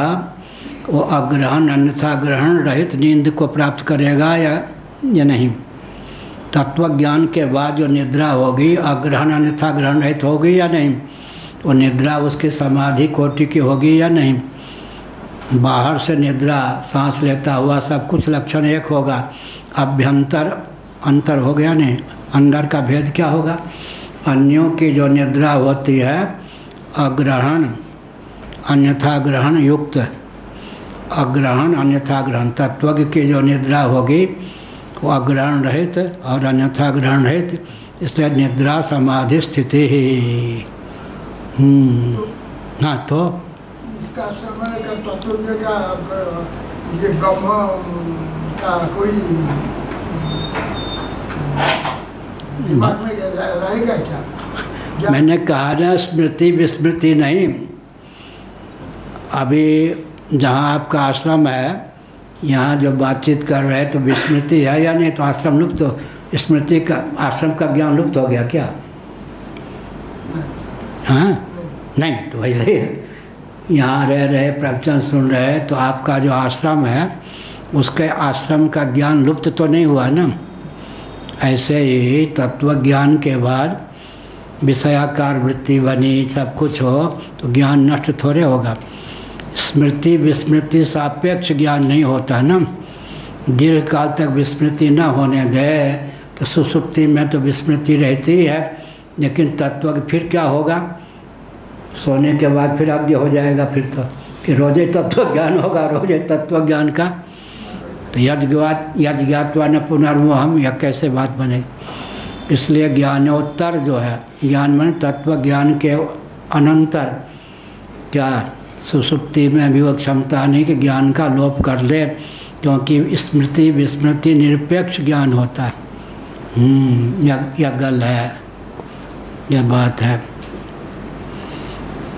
Speaker 1: वो अग्रहण अन्यथा ग्रहण रहित नींद को प्राप्त करेगा या नहीं। तत्व ज्ञान के बाद जो निद्रा होगी अग्रहण अन्यथा ग्रहण रहित होगी या नहीं। वो निद्रा उसकी समाधि कोटि की होगी या नहीं। बाहर से निद्रा सांस लेता हुआ सब कुछ लक्षण एक होगा, अभ्यंतर अंतर हो गया नहीं। अंदर का भेद क्या होगा? अन्यों की जो निद्रा होती है अग्रहण अन्यथा ग्रहण युक्त, अग्रहण अन्यथा ग्रहण, तत्वज्ञ की जो निद्रा होगी वो अग्रहण रहित और अन्यथा ग्रहण रहित, इसलिए निद्रा समाधि स्थिति ही। हाँ, तो
Speaker 3: इसका समय का तत्वज्ञ का ये ब्रह्म का कोई दिमाग में रहेगा क्या?
Speaker 1: मैंने कहा ना, स्मृति विस्मृति नहीं। अभी जहाँ आपका आश्रम है, यहाँ जो बातचीत कर रहे हैं तो विस्मृति है या नहीं? तो आश्रम लुप्त, तो स्मृति का आश्रम का ज्ञान लुप्त हो गया क्या? हाँ, नहीं। तो वैसे यहाँ रह रहे प्रवचन सुन रहे, तो आपका जो आश्रम है उसके आश्रम का ज्ञान लुप्त तो नहीं हुआ ना। ऐसे ही तत्व ज्ञान के बाद विषयाकार वृत्ति बनी, सब कुछ हो तो ज्ञान नष्ट थोड़े होगा। स्मृति विस्मृति सापेक्ष ज्ञान नहीं होता ना। दीर्घ काल तक विस्मृति न होने दे तो सुसुप्ति में तो विस्मृति रहती है, लेकिन तत्व फिर क्या होगा? सोने के बाद फिर आज्ञा हो जाएगा, फिर रोजे तत्व ज्ञान होगा, रोजे तत्व ज्ञान का। तो यज्ञ ज्ञात्वा न पुनर्मोहम, यह कैसे बात बनेगी? इसलिए ज्ञानोत्तर जो है, ज्ञान में तत्व ज्ञान के अनंतर क्या सुसुप्ति में भी वो क्षमता नहीं कि ज्ञान का लोप कर ले, क्योंकि स्मृति विस्मृति निरपेक्ष ज्ञान होता है। यह गल है, यह बात है।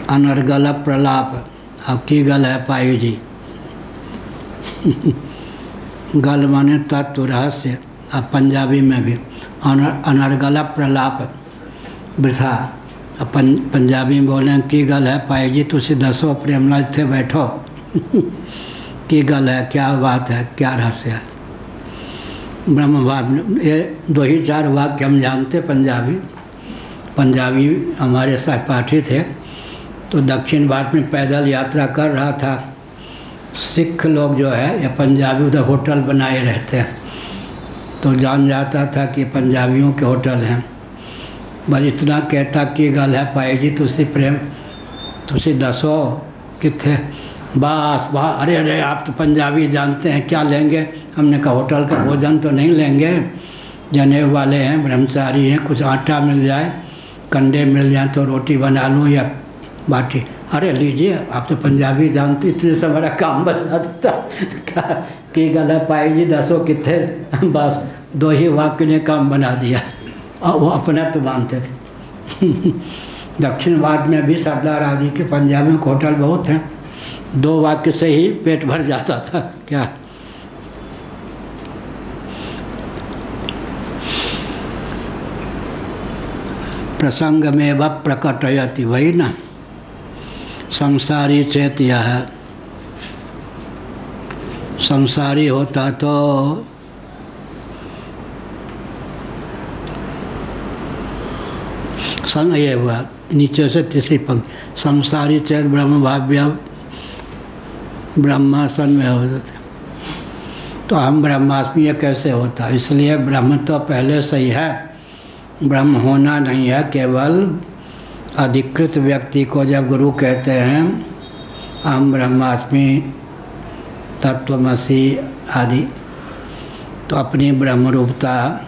Speaker 1: अनर्गल प्रलाप, अब की गल है पायु जी? गल माने तत्व रहस्य, अब पंजाबी में भी अनर्गल प्रलाप वृथा। अब पंजाबी में बोले की गल है पाई जी, तुसी दसो प्रेमलाल थे बैठो की गल है, क्या बात है, क्या रहस्य है? ब्रह्म भाव, ये 2 ही 4 वाक्य हम जानते पंजाबी हमारे सहपाठी थे, तो दक्षिण भारत में पैदल यात्रा कर रहा था। सिख लोग जो है या पंजाबी उधर होटल बनाए रहते हैं, तो जान जाता था कि पंजाबियों के होटल हैं। बस इतना कहता कि गल है पाई जी, तुसी प्रेम तुसी दसो किथे? बस अरे आप तो पंजाबी जानते हैं, क्या लेंगे? हमने कहा होटल का भोजन तो नहीं लेंगे, जनेऊ वाले हैं, ब्रह्मचारी हैं, कुछ आटा मिल जाए, कंडे मिल जाए तो रोटी बना लूँ या बाटी। अरे लीजिए, आप तो पंजाबी जानते, इतने से हमारा काम बना देता। की गल है पाई जी, दसो किथे? बस 2 ही वाक्य ने काम बना दिया, और वो अपना तो मानते थे। दक्षिण भारत में भी सरदार आदि के पंजाबी में होटल बहुत हैं, 2 वाक्य से ही पेट भर जाता था। क्या प्रसंग में व प्रकटयति, वही ना संसारी चेत। यह है संसारी होता तो ये हुआ नीचे से तीसरी पंक्ति, संसारी चेत ब्रह्म भाव्य ब्रह्मासन में हो जाते। तो हम ब्रह्मास्मि ये कैसे होता? इसलिए ब्रह्म तो पहले से ही है, ब्रह्म होना नहीं है। केवल अधिकृत व्यक्ति को जब गुरु कहते हैं हम ब्रह्मास्मि तत्वमसि आदि, तो अपनी ब्रह्मरूपता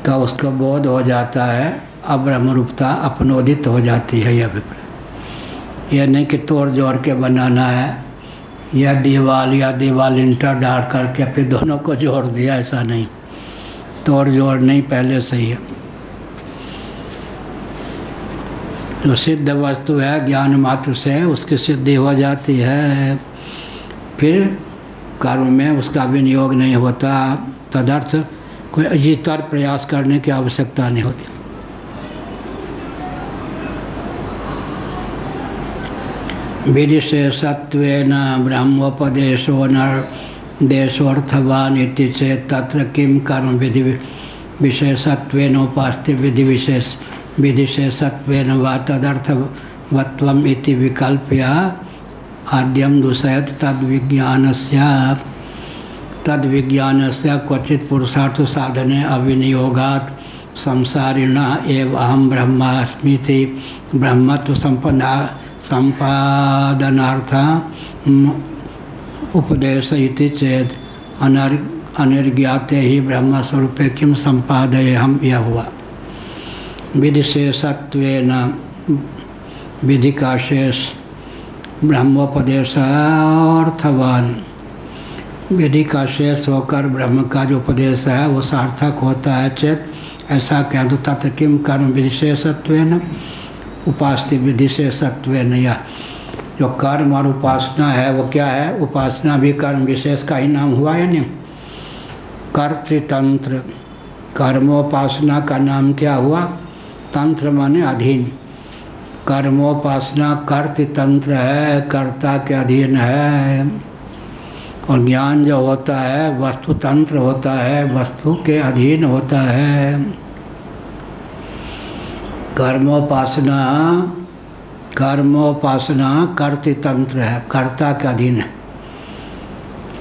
Speaker 1: का उसको बोध हो जाता है, अब ब्रह्मरूपता अपनोदित हो जाती है। यह अभिप्राय, यह नहीं कि तोड़ जोड़ के बनाना है या दीवाल इंटर डाल करके फिर दोनों को जोड़ दिया, ऐसा नहीं। तोड़ जोड़ नहीं, पहले से ही है। जो सिद्ध वस्तु है ज्ञान मात्र से उसकी सिद्धि हो जाती है, फिर कर्म में उसका विनियोग नहीं होता। तदर्थ कोई अजीतर प्रयास करने की आवश्यकता नहीं होती। विदिशेषत्वेन ब्रह्मोपदेशो निर्देशोऽर्थवान् इति चेत् तत्र किं कर्म विधि विशेषत्वेन उपास्ति विधिशेषत्वेन वा तदर्थवत्वम् इति विकल्प्य आद्यं दूषयत् तद्विज्ञानस्य क्वचित् पुरुषार्थ साधने अविनियोगात् संसारिणा एव अहम ब्रह्मास्मीति ब्रह्मत्व संपादनार्थ उपदेश इति चेत अनिर्ज्ञाते ही ब्रह्मस्वरूपे किम संपादये हम यह हुआ। विधिशेषत्वेन विधि का शेष ब्रह्मोपदेशार्थवान, विधि का शेष होकर ब्रह्म का जो उपदेश है वो सार्थक होता है चेत ऐसा कह दो। तत्र किम कर्म विधिशेषत्वेन उपास्ति विधिशेषत्वेन, यह जो कर्म और उपासना है वो क्या है? उपासना भी कर्म विशेष का ही नाम हुआ है नहीं। कर्तृतंत्र, कर्मोपासना का नाम क्या हुआ? तंत्र माने अधीन। कर्मोपासना कर्तृतंत्र है, कर्ता के अधीन है। और ज्ञान जो होता है वस्तु तंत्र होता है, वस्तु के अधीन होता है। कर्मोपासना कर्तृतंत्र है, कर्ता के अधीन है।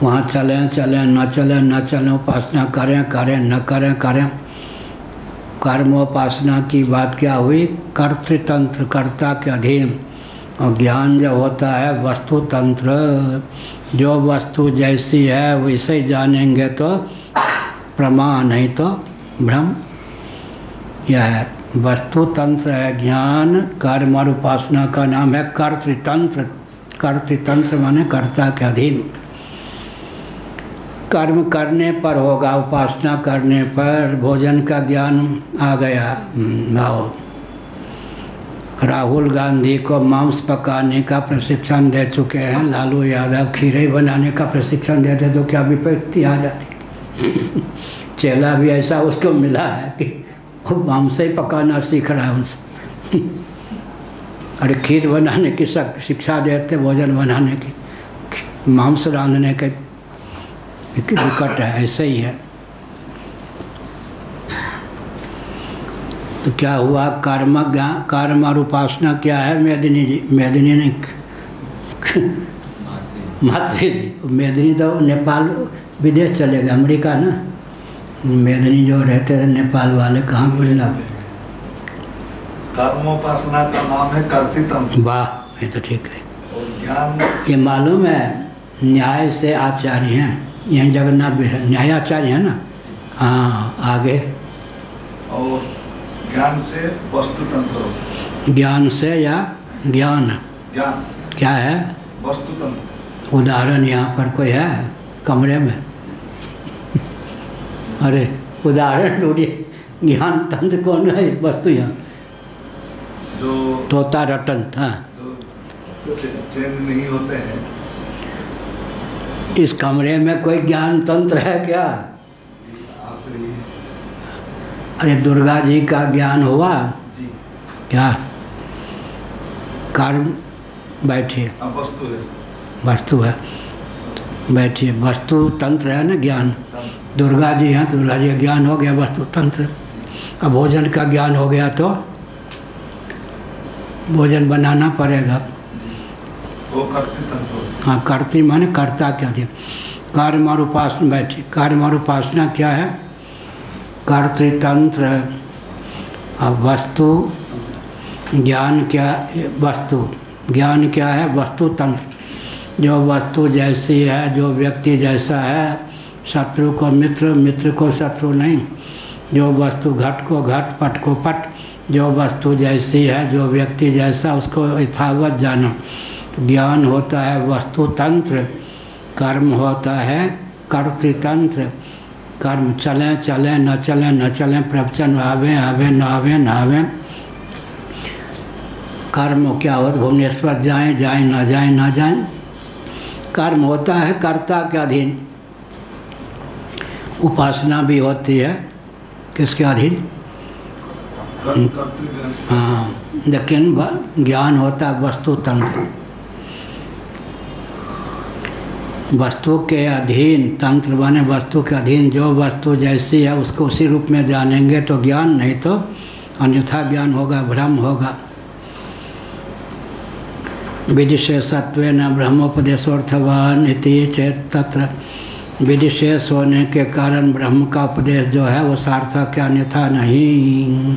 Speaker 1: वहाँ चलें चलें, न चलें न चलें, उपासना करें करें न करें करें। कर्मोपासना की बात क्या हुई? कर्तृतंत्र, कर्ता के अधीन। और ज्ञान जो होता है वस्तु तंत्र, जो वस्तु जैसी है वैसे ही जानेंगे तो प्रमाण, नहीं तो भ्रम। यह है वस्तु तंत्र है ज्ञान। कर्म और उपासना का नाम है कर्तृतंत्र। कर्तृतंत्र माने कर्ता के अधीन। कर्म करने पर होगा, उपासना करने पर भोजन का ज्ञान आ गया। राहुल गांधी को मांस पकाने का प्रशिक्षण दे चुके हैं, लालू यादव खीरे बनाने का प्रशिक्षण देते तो क्या विपत्ति आ जाती। चेला भी ऐसा उसको मिला है कि वो मांस ही पकाना सीख रहा है उनसे। अरे खीर बनाने की शिक्षा देते, भोजन बनाने की, मांस रांधने के विकट है, ऐसे ही है। तो क्या हुआ? कर्म और उपासना क्या है? मेदिनी जी, मेदिनी ने मातृ जी, मेदिनी तो नेपाल विदेश चले गए, अमेरिका ना। मेदिनी जो रहते थे नेपाल वाले, कहाँ मिलना?
Speaker 4: कर्मोपासना का नाम है कर्तृतंत्र।
Speaker 1: वाह, ये तो ठीक है।
Speaker 4: और ज्ञान,
Speaker 1: ये मालूम है न्याय से आचार्य हैं, यहीं जगन्नाथ भी है, न्याय आचार्य है ना। हाँ, आगे।
Speaker 4: और ज्ञान से वस्तु तंत्र।
Speaker 1: ज्ञान से या ज्ञान क्या है?
Speaker 4: वस्तु तंत्र।
Speaker 1: उदाहरण यहाँ पर कोई है कमरे में? अरे उदाहरण ढूंढिए। ज्ञान तंत्र कौन है? वस्तु यहाँ
Speaker 4: जो
Speaker 1: तोता रटन था,
Speaker 4: जो चेंज नहीं होते हैं।
Speaker 1: इस कमरे में कोई ज्ञान तंत्र है क्या?
Speaker 4: आपसे ही।
Speaker 1: अरे दुर्गा जी का ज्ञान हुआ
Speaker 4: जी।
Speaker 1: क्या? कर्म, बैठिए।
Speaker 4: अब वस्तु है,
Speaker 1: वस्तु है, बैठिए। वस्तु तंत्र है ना ज्ञान। दुर्गा जी हैं, दुर्गा जी का ज्ञान हो गया वस्तु तंत्र। अब भोजन का ज्ञान हो गया तो भोजन बनाना पड़ेगा।
Speaker 4: वो कर्तृतंत्र।
Speaker 1: हाँ, कर्तृ माने कर्ता के अधीन। कर्म और उपासना, बैठिए। कर्म और उपासना क्या है? कर्तृतंत्र। अब वस्तु ज्ञान क्या? वस्तु ज्ञान क्या है? वस्तु तंत्र। जो वस्तु जैसी है, जो व्यक्ति जैसा है, शत्रु को मित्र, मित्र को शत्रु नहीं। जो वस्तु घट को घट, पट को पट। जो वस्तु जैसी है, जो व्यक्ति जैसा, उसको यथावत जानो। ज्ञान होता है वस्तु तंत्र, कर्म होता है कर्तृतंत्र। कर्म चलें चलें, न चलें न चलें, प्रवचन आवे आवे न आवे न आवे। कर्म क्या होता? भुवनेश्वर जाएं जाएं, न जाएं न जाएं। कर्म होता है कर्ता के अधीन। उपासना भी होती है किसके अधीन? हाँ, लेकिन ज्ञान होता है वस्तु तंत्र। वस्तु के अधीन, तंत्र बने वस्तु के अधीन। जो वस्तु जैसी है उसको उसी रूप में जानेंगे तो ज्ञान, नहीं तो अन्यथा ज्ञान होगा, भ्रम होगा। विधिशेषत्वेन ब्रह्मोपदेशोर्थवान इति चेत तत्र विधिशेष होने के कारण ब्रह्म का उपदेश जो है वो सार्थक अन्यथा नहीं।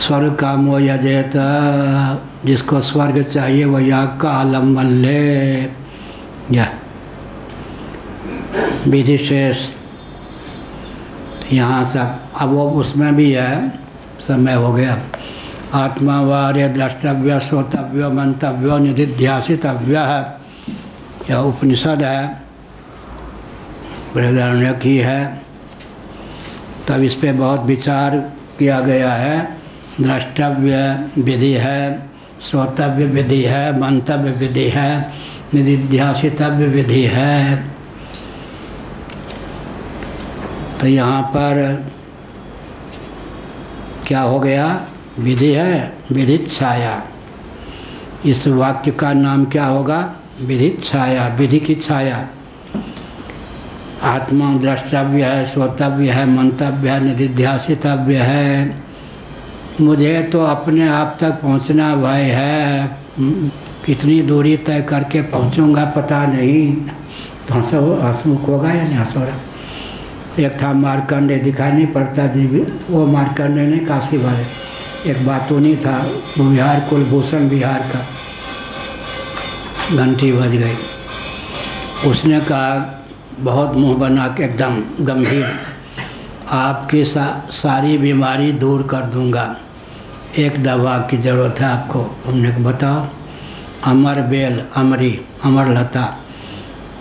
Speaker 1: स्वर्ग का मोह यजेत, जिसको स्वर्ग चाहिए वो याग का आलम्बन ले। यह विधिशेष यहाँ सब, अब वो उसमें भी है, समय हो गया। आत्मा वार्य द्रष्टव्य श्रोतव्य मंतव्य निधिध्यासितव्य है, यह उपनिषद है, बृहदारण्यक ही है। तब इस पे बहुत विचार किया गया है। द्रष्टव्य विधि है, श्रोतव्य विधि है, मंतव्य विधि है, निधिध्यासितव्य विधि है। तो यहाँ पर क्या हो गया? विधि है, विधित छाया। इस वाक्य का नाम क्या होगा? विधित छाया, विधि की छाया। आत्मा द्रष्टव्य है, श्रोतव्य है, मंतव्य है, निधिध्यासितव्य है। मुझे तो अपने आप तक पहुंचना भय है, कितनी दूरी तय करके पहुंचूंगा पता नहीं। तो हंसमुख होगा या नहीं हंसोगा? एक था मार्कंडे, दिखाई नहीं पड़ता जी, वो मार्कंडे नहीं, काशी वाले। एक बातूनी था, वो बिहार कुलभूषण बिहार का। घंटी बज गई, उसने कहा बहुत मुंह बना के एकदम गंभीर, आपकी सारी बीमारी दूर कर दूंगा, एक दवा की ज़रूरत है आपको। हमने कहा बताओ। अमर बेल, अमरी, अमरलता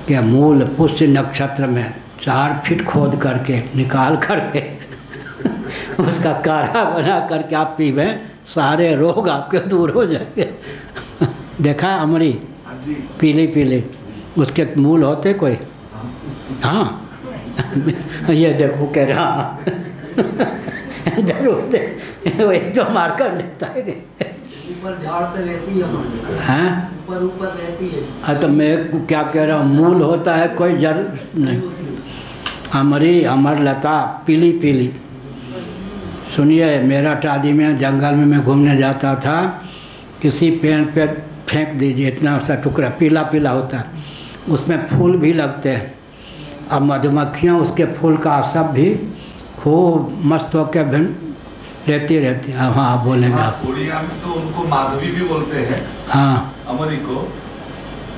Speaker 1: के मूल पुष्य नक्षत्र में 4 फीट खोद करके निकाल करके उसका काढ़ा बना करके आप पीवे, सारे रोग आपके दूर हो जाएंगे। देखा अमरी, पीली पीली, उसके मूल होते कोई? हाँ ये देखो कह रहा जरूर दे, वही तो मार्कर देता है।
Speaker 6: ऊपर झाड़ पे रहती है,
Speaker 1: हाँ
Speaker 6: ऊपर रहती है।
Speaker 1: तो मैं क्या कह रहा हूँ, मूल होता है कोई जड़ नहीं। अमरी, अमरलता, पीली पीली। सुनिए, मेरा टादी में जंगल में मैं घूमने जाता था, किसी पेड़ पे फेंक दीजिए, इतना सा टुकड़ा पीला पीला होता है, उसमें फूल भी लगते हैं। अब मधुमक्खियाँ उसके फूल का सब भी खूब मस्त होकर रहती रहती। अब हाँ आप बोलेंगे आप।
Speaker 4: उड़िया में तो उनको माधवी भी बोलते हैं।
Speaker 1: हाँ,
Speaker 4: अमरी को,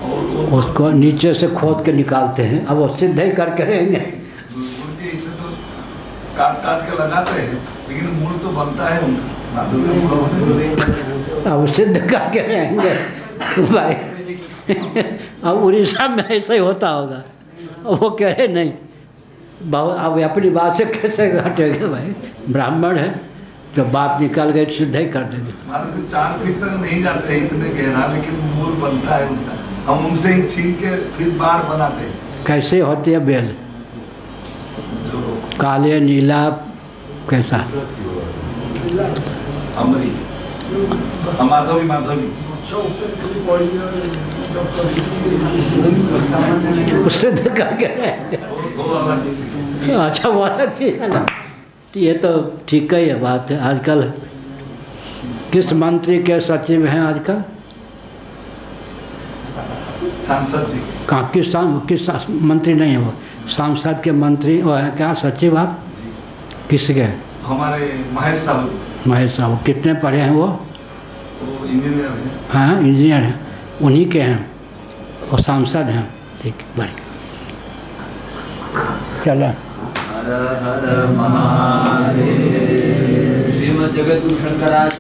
Speaker 4: और
Speaker 1: उसको नीचे से खोद के निकालते हैं। अब वो सीधे ही करके रहेंगे,
Speaker 4: उनके इसे तो काट काट के लगाते हैं, लेकिन मूल तो बनता है उनका माधवी।
Speaker 1: अब सिद्ध करके रहेंगे भाई। अब उड़ीसा में ऐसा ही होता होगा। वो कह रहे नहीं, बहुत अब अपनी बात से कैसे हटेंगे भाई, ब्राह्मण है, जो बात निकल गई सीधे ही कर देंगे।
Speaker 4: 4 फीट तक नहीं जाते इतने गहरा, लेकिन मूल बनता है उनका। हम उनसे ही छीन के फिर बाढ़ बनाते हैं।
Speaker 1: कैसे होती है बेल? काले, नीला, कैसा?
Speaker 4: अमरी, माधवी, माधवी।
Speaker 1: सिद्ध करके अच्छा, वो अलग चीज है। ये तो ठीक ही है बात है। आजकल किस मंत्री के सचिव हैं आजकल?
Speaker 4: सांसद जी।
Speaker 1: कहाँ किस मंत्री नहीं है वो? सांसद के मंत्री वो हैं क्या? सचिव आप किसके?
Speaker 4: हमारे महेश साहू जी।
Speaker 1: महेश साहू कितने पढ़े हैं वो?
Speaker 4: इंजीनियर हैं।
Speaker 1: हाँ इंजीनियर हैं, उन्हीं के हैं, वो सांसद हैं। ठीक, बढ़िया, चलो।
Speaker 2: हर हर महादेव। श्रीमद् जगद्गुरु शंकराचार्य